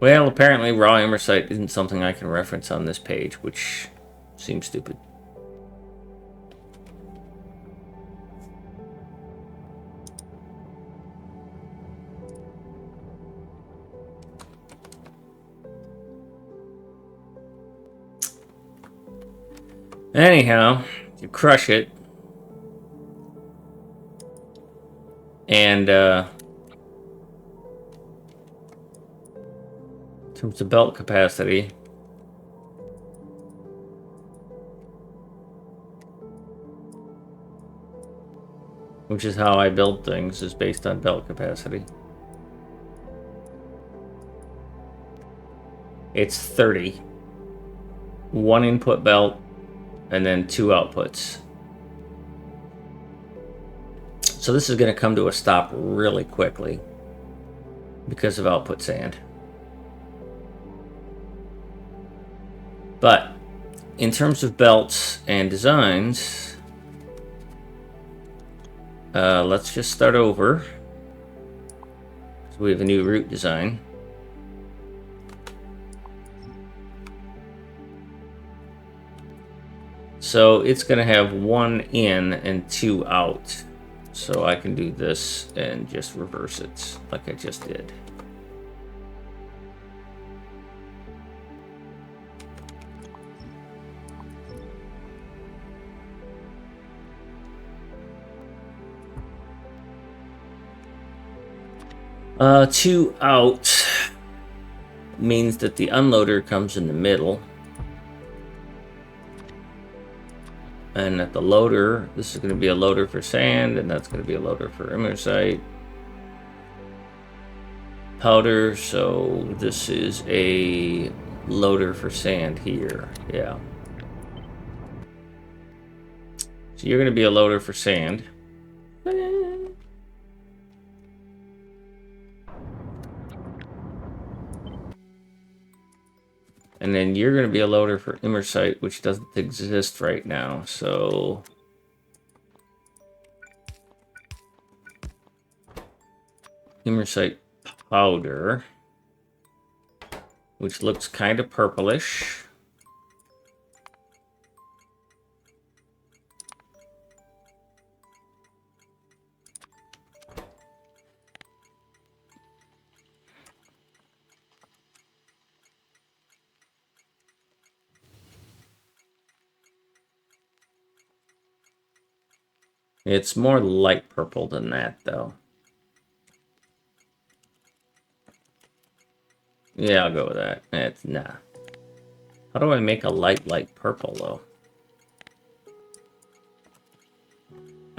Well, apparently raw Immersite isn't something I can reference on this page, which seems stupid. Anyhow, you crush it. And, Comes to belt capacity. Which is how I build things, is based on belt capacity. It's 30. 1 input belt, and then 2 outputs. So this is going to come to a stop really quickly because of output sand. But in terms of belts and designs, let's just start over. So we have a new route design. So it's going to have 1 in and 2 out. So I can do this and just reverse it like I just did. Two out means that the unloader comes in the middle. And at the loader, this is going to be a loader for sand, and that's going to be a loader for immersite. Powder, so this is a loader for sand here. Yeah. So you're going to be a loader for sand. And then you're going to be a loader for immersite, which doesn't exist right now. So immersite powder, which looks kind of purplish. It's more light purple than that, though. Yeah, I'll go with that. It's nah. How do I make a light purple, though?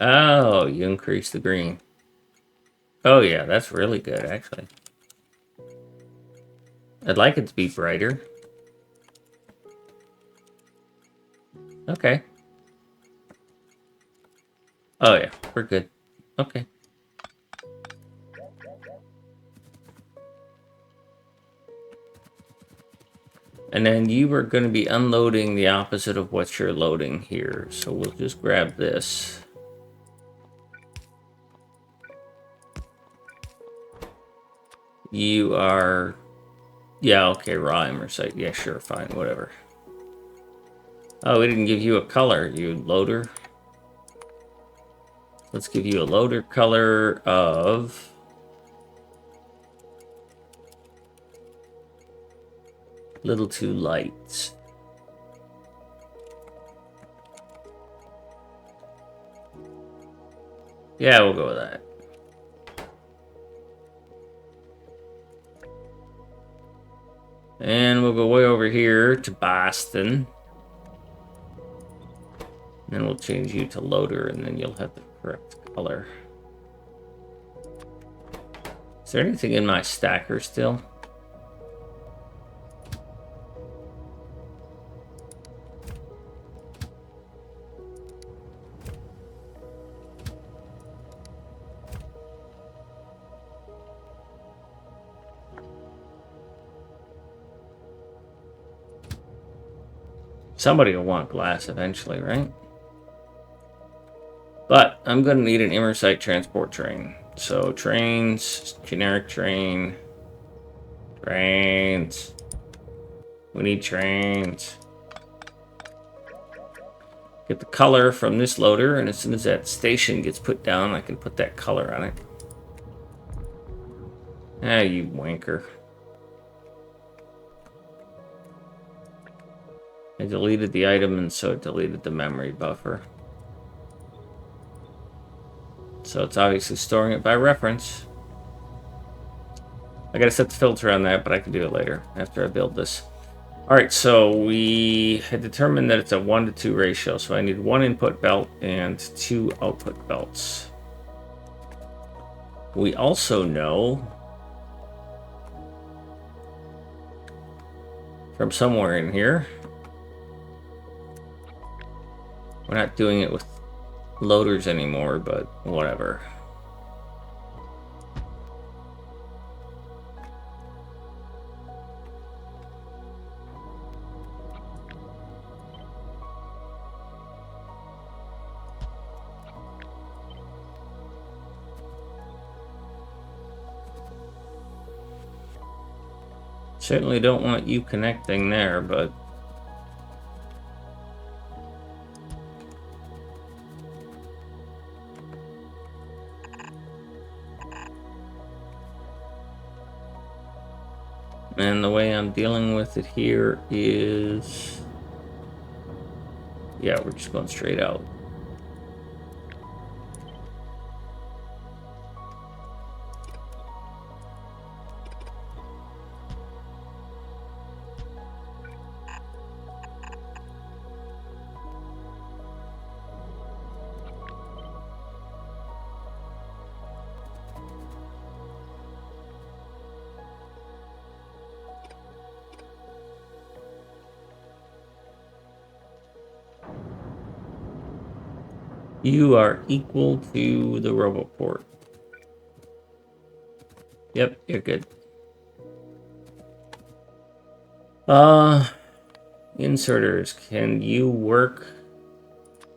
Oh, you increase the green. Oh, yeah, that's really good, actually. I'd like it to be brighter. Okay. Oh, yeah, we're good. Okay. And then you are going to be unloading the opposite of what you're loading here. So we'll just grab this. You are... Yeah, okay, raw immersite. Yeah, sure, fine, whatever. Oh, we didn't give you a color, you loader. Let's give you a loader color of... little too light. Yeah, we'll go with that. And we'll go way over here to Boston. Then we'll change you to loader, and then you'll have the correct color. Is there anything in my stacker still? Somebody will want glass eventually, right? But I'm going to need an immersite transport train. So trains, generic train, trains. We need trains. Get the color from this loader, and as soon as that station gets put down, I can put that color on it. Ah, you wanker. I deleted the item, and so it deleted the memory buffer. So it's obviously storing it by reference. I gotta set the filter on that, but I can do it later after I build this. Alright, so we had determined that it's a 1 to 2 ratio, so I need 1 input belt and 2 output belts. We also know from somewhere in here, we're not doing it with loaders anymore, but whatever. Certainly don't want you connecting there, but and the way I'm dealing with it here is, yeah, we're just going straight out. You are equal to the roboport. Yep, you're good. Inserters. Can you work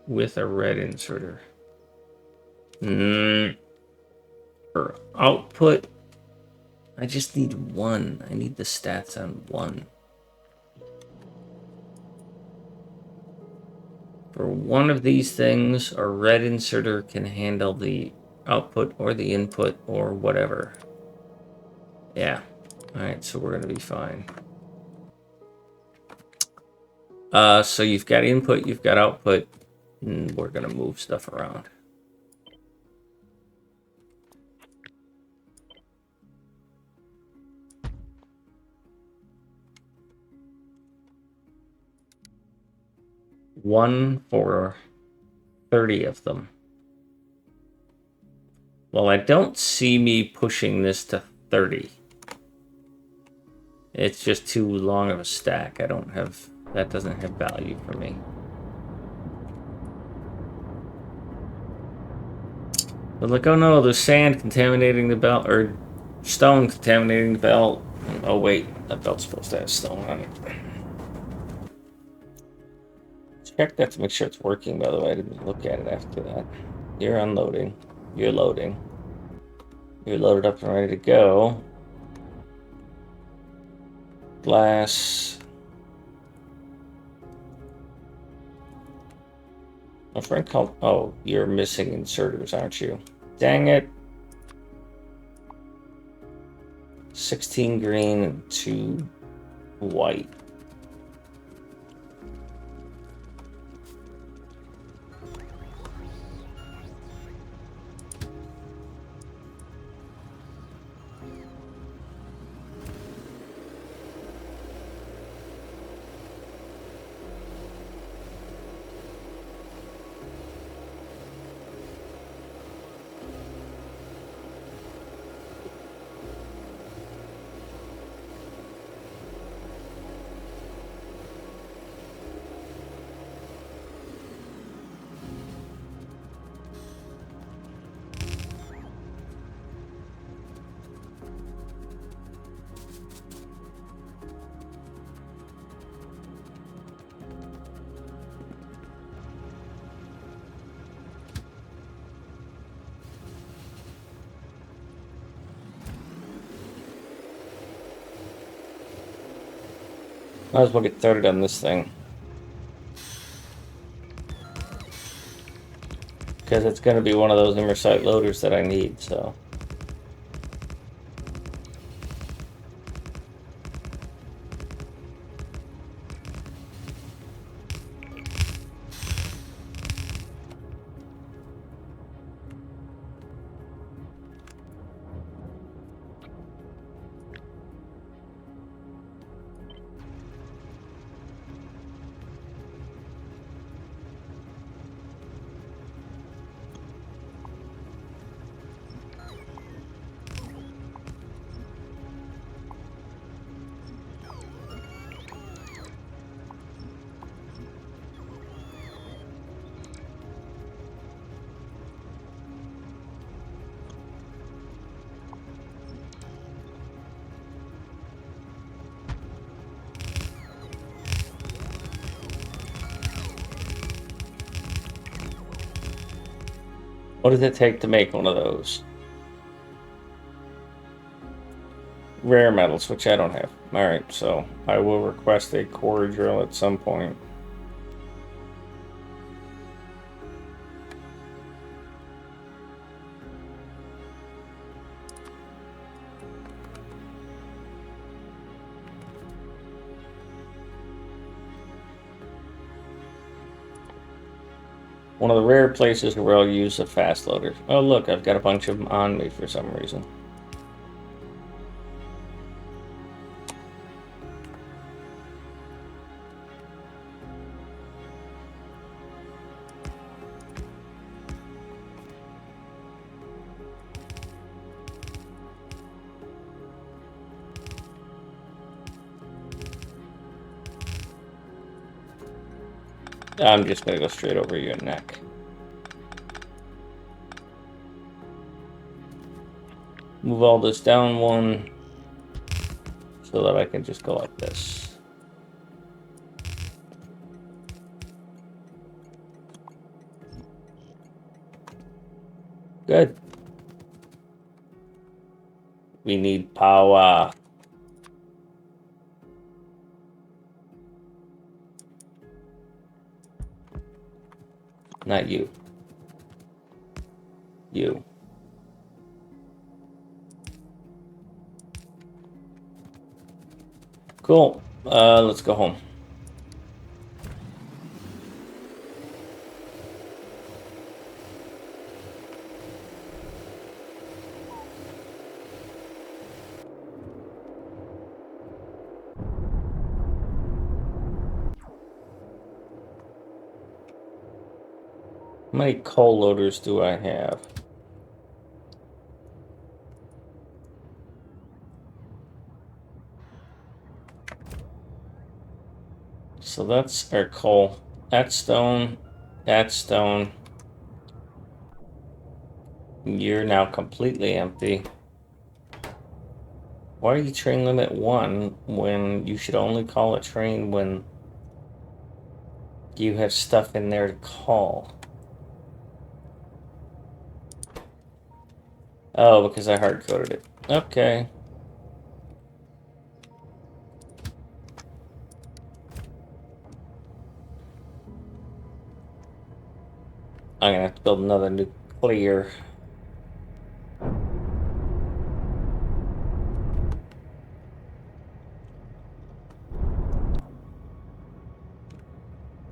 with a red inserter? For output, I just need 1. I need the stats on 1. For one of these things, a red inserter can handle the output or the input or whatever. Yeah. Alright, so we're going to be fine. So you've got input, you've got output, and we're going to move stuff around. One for 30 of them. Well, I don't see me pushing this to 30. It's just too long of a stack. I don't have... That doesn't have value for me. But like, oh no, there's sand contaminating the belt, or stone contaminating the belt. Oh wait, that belt's supposed to have stone on it. Check that to make sure it's working, by the way. I didn't look at it after that. You're unloading. You're loading. You're loaded up and ready to go. Glass. My friend called... Oh, you're missing inserters, aren't you? Dang it. 16 green and 2 white. Might as well get started on this thing. Because it's going to be one of those inner site loaders that I need, so... What does it take to make one of those? Rare metals, which I don't have. Alright, so I will request a quarry drill at some point. One of the rare places where I'll use a fast loader. Oh look, I've got a bunch of them on me for some reason. I'm just gonna go straight over your neck. Move all this down one so that I can just go like this. Good. We need power. Not you. You. Cool. Let's go home. How many coal loaders do I have? So that's our coal. That's stone. That's stone. You're now completely empty. Why are you train limit 1 when you should only call a train when you have stuff in there to call? Oh, because I hard-coded it. Okay. I'm gonna have to build another nuclear.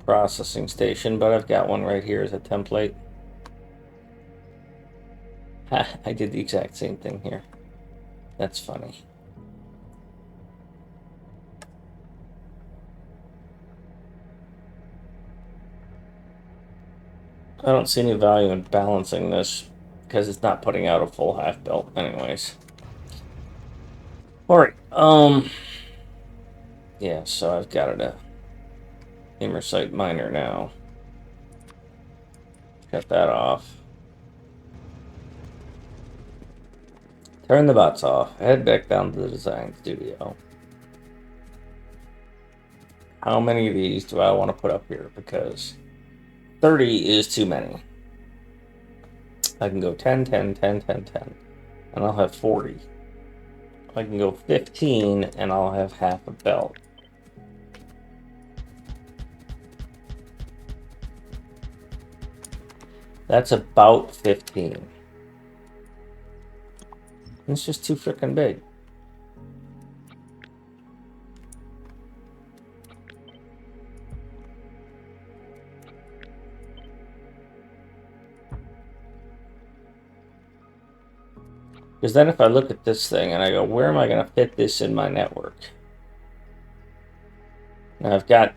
Processing station, but I've got one right here as a template. Ha, I did the exact same thing here. That's funny. I don't see any value in balancing this because it's not putting out a full half belt anyways. Alright, yeah, so I've got a Immersite miner now. Cut that off. Turn the bots off. Head back down to the design studio. How many of these do I want to put up here? Because 30 is too many. I can go 10, 10, 10, 10, 10. And I'll have 40. I can go 15 and I'll have half a belt. That's about 15. It's just too freaking big. Because then if I look at this thing and I go, where am I going to fit this in my network? Now I've got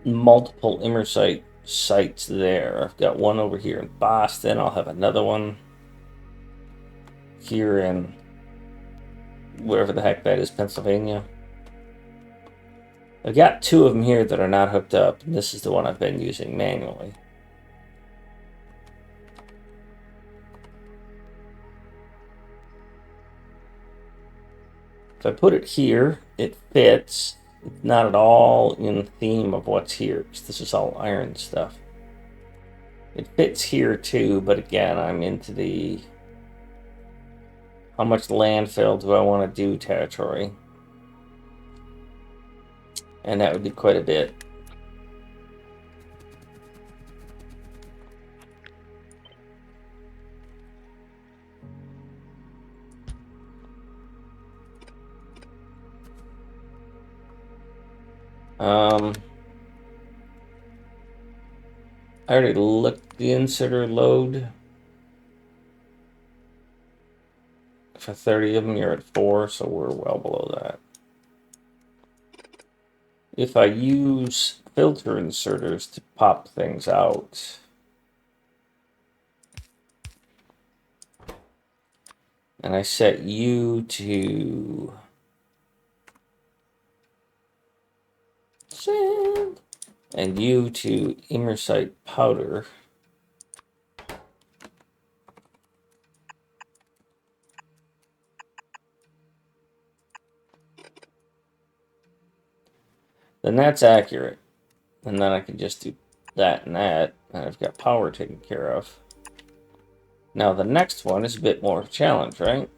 multiple Immersite sites there. I've got one over here in Boston. I'll have another one here in wherever the heck that is, Pennsylvania. I've got 2 of them here that are not hooked up, and this is the one I've been using manually. If I put it here, it fits. It's not at all in the theme of what's here, because this is all iron stuff. It fits here too, but again, I'm into the how much landfill do I want to do territory. And that would be quite a bit. I already looked at the inserter load. For 30 of them, you're at 4, so we're well below that. If I use filter inserters to pop things out, and I set you to sand and you to immersite powder, then that's accurate. And then I can just do that, and I've got power taken care of. Now the next one is a bit more of a challenge, right?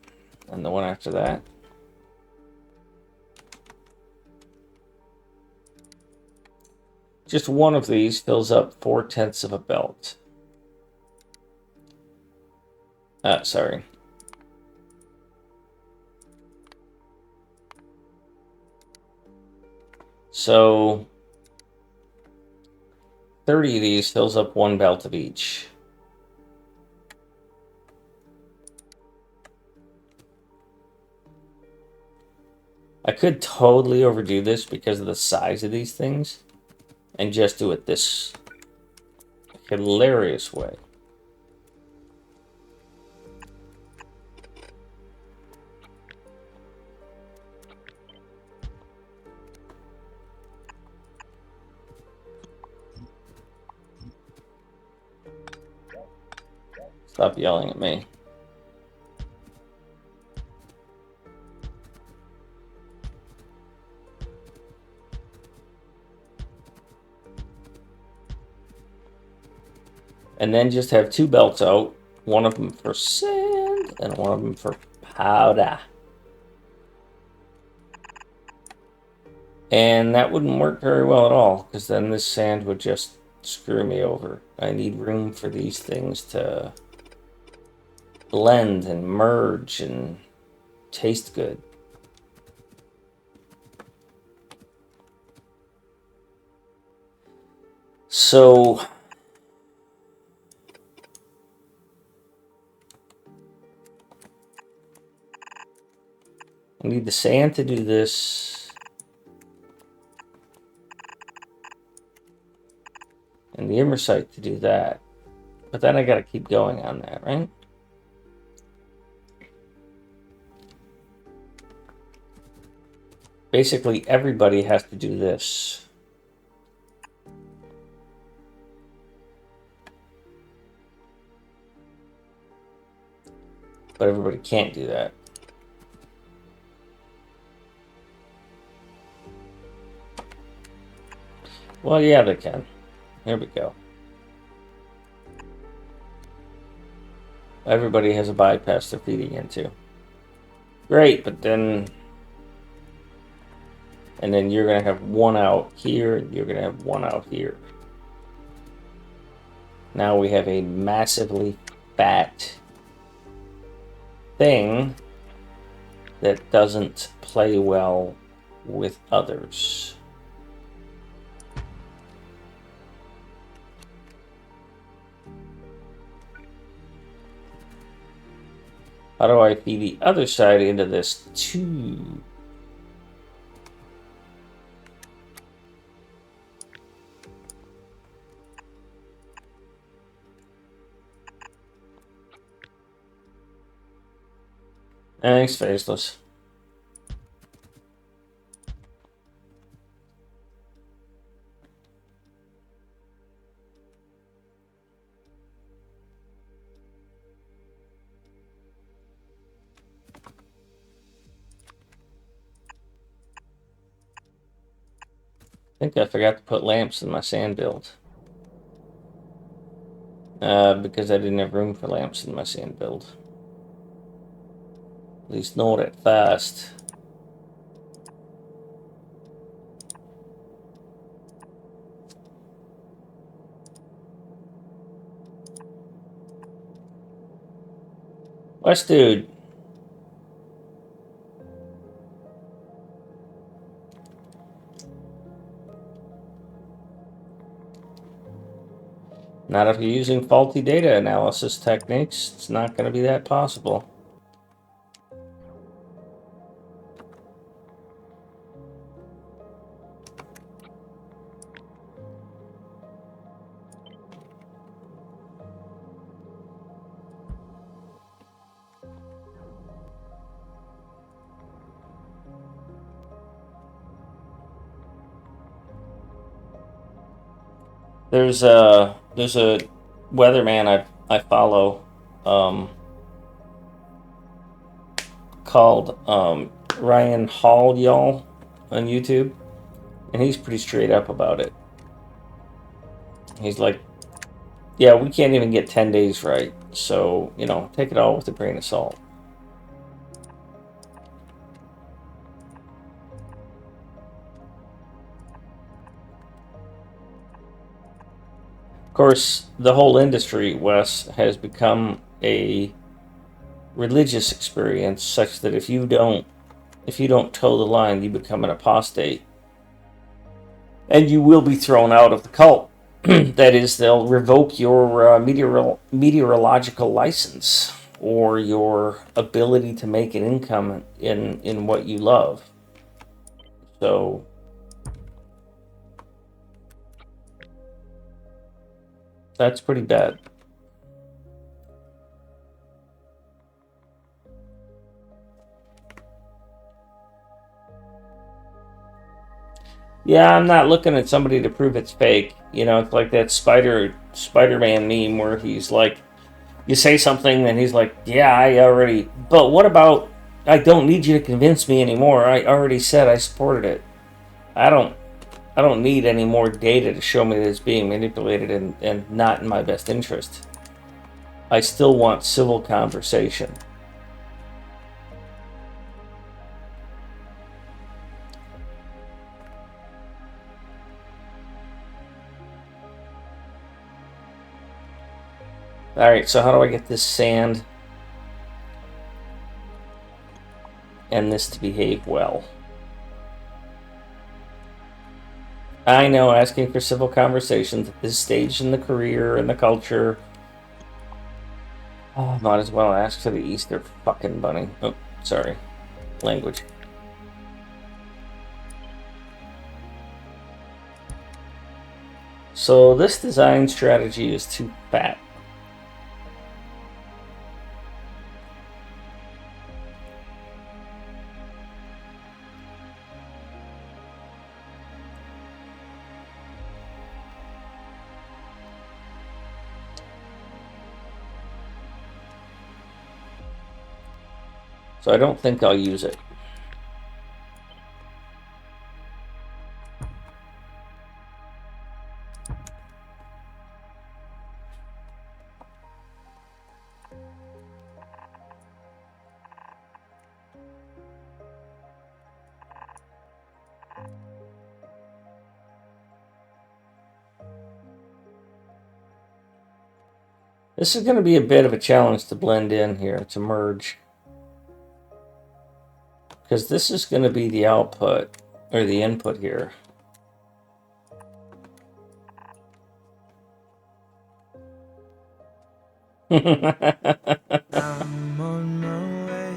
And the one after that. Just one of these fills up 4/10 of a belt. Sorry. So 30 of these fills up 1 belt of each. I could totally overdo this because of the size of these things and just do it this hilarious way. Stop yelling at me. And then just have 2 belts out, one of them for sand and one of them for powder. And that wouldn't work very well at all, because then this sand would just screw me over. I need room for these things to blend and merge and taste good. So I need the sand to do this, and the immersite to do that. But then I gotta keep going on that, right? Basically, everybody has to do this. But everybody can't do that. Well, yeah, they can. Here we go. Everybody has a bypass they're feeding into. Great, but then... And then you're going to have 1 out here, and you're going to have 1 out here. Now we have a massively fat thing that doesn't play well with others. How do I feed the other side into this too? Thanks, Faceless. I think I forgot to put lamps in my sand build. because I didn't have room for lamps in my sand build. At least not at first. West dude. Not if you're using faulty data analysis techniques. It's not going to be that possible. There's a weatherman I follow called Ryan Hall, y'all, on YouTube, and he's pretty straight up about it. He's like, yeah, we can't even get 10 days right, so, you know, take it all with a grain of salt. Of course, the whole industry, Wes, has become a religious experience such that if you don't toe the line, you become an apostate. And you will be thrown out of the cult. That is, they'll revoke your meteorological license or your ability to make an income in what you love. So that's pretty bad. Yeah, I'm not looking at somebody to prove it's fake. You know, it's like that Spider-Man meme where he's like, you say something and he's like, yeah, I already, but what about, I don't need you to convince me anymore. I already said I supported it. I don't need any more data to show me that it's being manipulated and not in my best interest. I still want civil conversation. Alright, so how do I get this sand and this to behave well? I know, asking for civil conversations at this stage in the career and the culture. Oh, might as well ask for the Easter fucking bunny. Oh, sorry. Language. So this design strategy is too fat. So I don't think I'll use it. This is going to be a bit of a challenge to blend in here, to merge. Because this is going to be the output, or the input here. I'm on my way.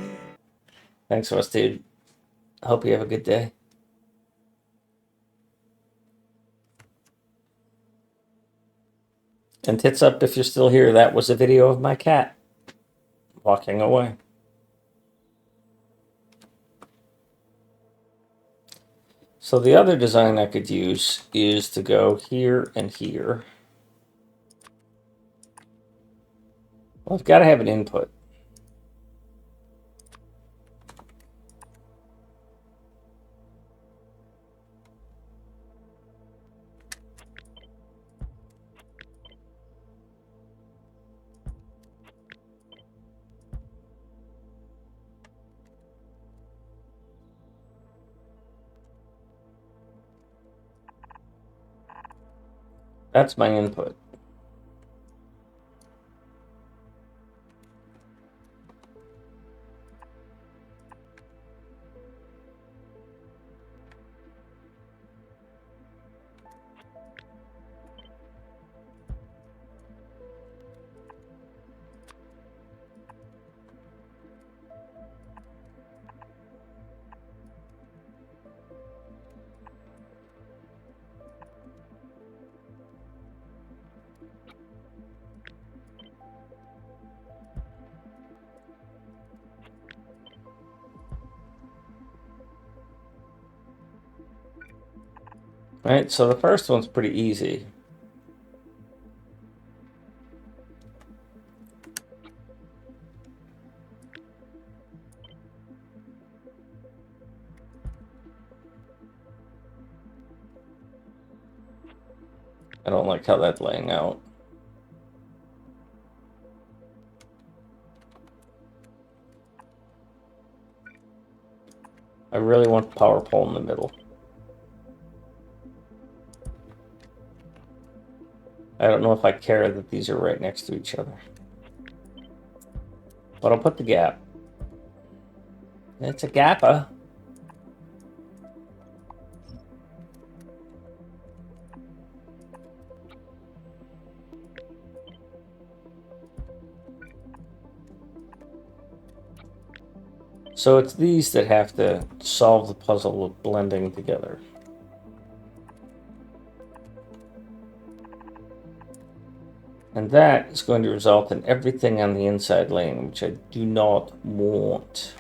Thanks, Wes, dude. Hope you have a good day. And tits up if you're still here. That was a video of my cat walking away. So the other design I could use is to go here and here. Well, I've got to have an input. That's my input. Right, so the first one's pretty easy. I don't like how that's laying out. I really want the power pole in the middle. I don't know if I care that these are right next to each other. But I'll put the gap. It's a gappa. So it's these that have to solve the puzzle of blending together. And that is going to result in everything on the inside lane, which I do not want.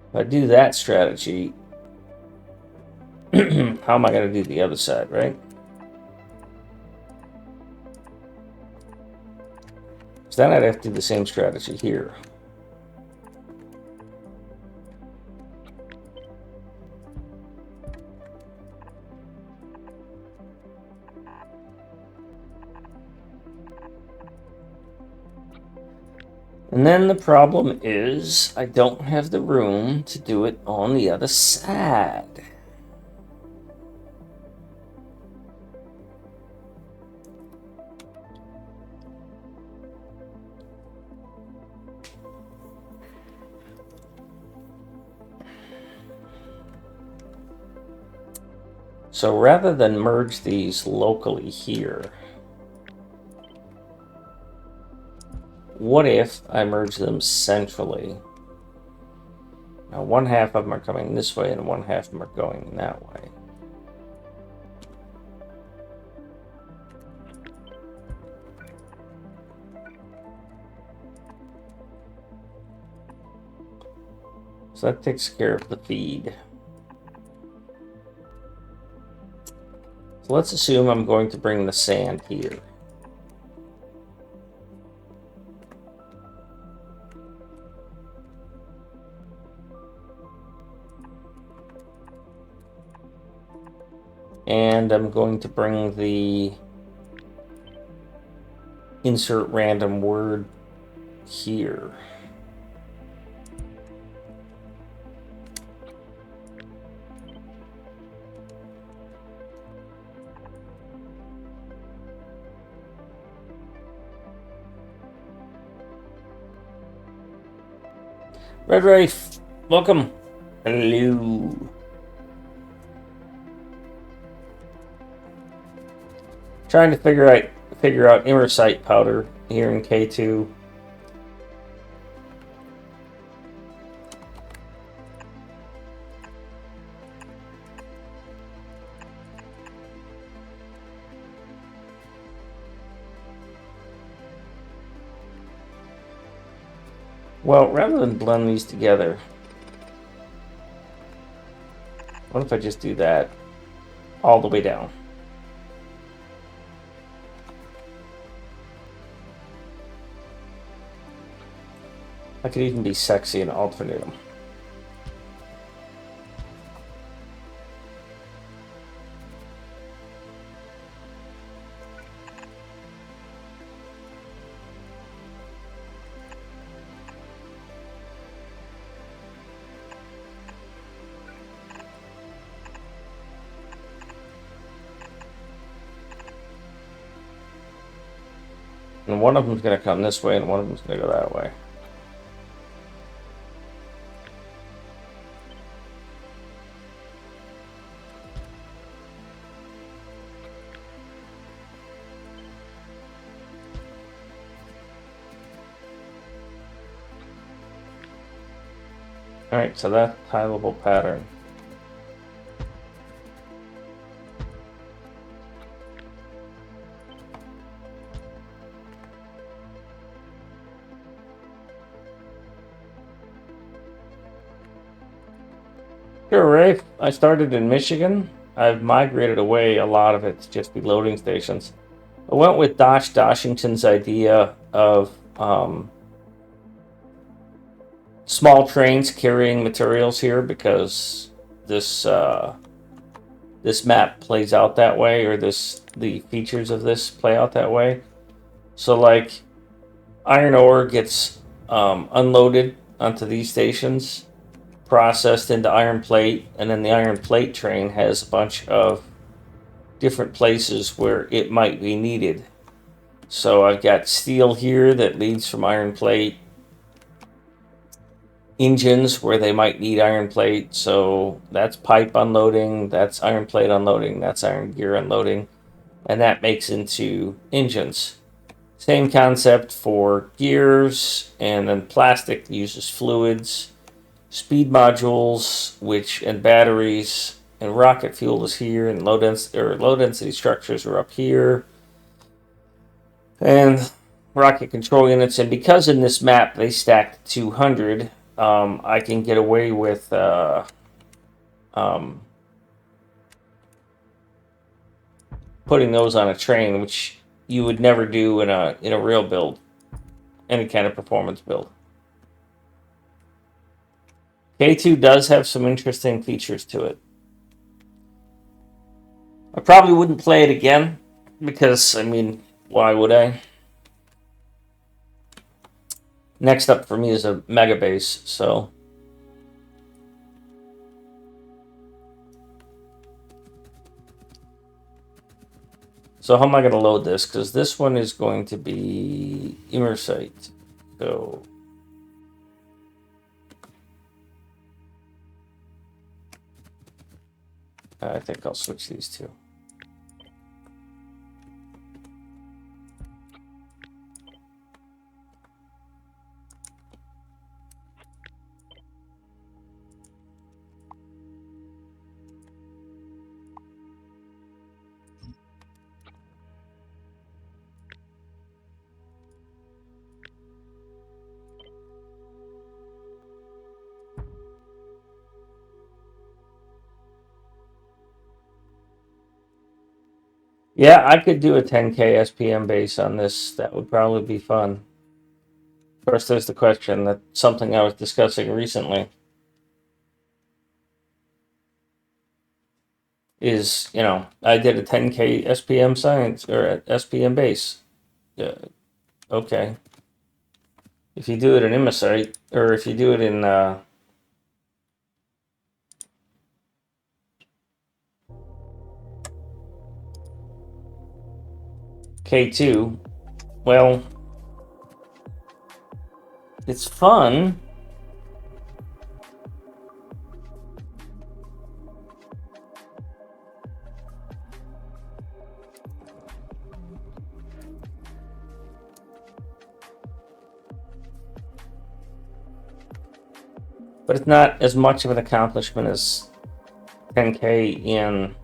If I do that strategy, how am I going to do the other side, right? So then I'd have to do the same strategy here. And then the problem is I don't have the room to do it on the other side. So rather than merge these locally here, what if I merge them centrally? Now, one half of them are coming this way and one half of them are going that way. So that takes care of the feed. So let's assume I'm going to bring the sand here. And I'm going to bring the insert random word here. Red Rafe, welcome. Hello. Trying to figure out imersite powder here in K2. Well, rather than blend these together, what if I just do that all the way down? I could even be sexy and alternate them. And one of them's going to come this way, and one of them's going to go that way. Alright, so that's tileable pattern. Sure, Rafe. I started in Michigan. I've migrated away a lot of it to just be loading stations. I went with Doshington's idea of small trains carrying materials here because this this map plays out that way, or the features of this play out that way. So like iron ore gets unloaded onto these stations, processed into iron plate, and then the iron plate train has a bunch of different places where it might be needed. So I've got steel here that leads from iron plate, engines where they might need iron plate, so that's pipe unloading, that's iron plate unloading, that's iron gear unloading, and that makes into engines. Same concept for gears, and then plastic uses fluids, speed modules, and batteries, and rocket fuel is here, and low density structures are up here, and rocket control units. And because in this map they stacked 200, I can get away with putting those on a train, which you would never do in a real build, any kind of performance build. K2 does have some interesting features to it. I probably wouldn't play it again because, I mean, why would I? Next up for me is a mega base, so how am I going to load this? Because this one is going to be Immersite. So I think I'll switch these two. Yeah, I could do a 10K SPM base on this. That would probably be fun. Of course, there's the question, that's something I was discussing recently. Is, I did a 10K SPM science or SPM base. Okay. If you do it in Immersite, or if you do it in K2, well, it's fun. But it's not as much of an accomplishment as 10K in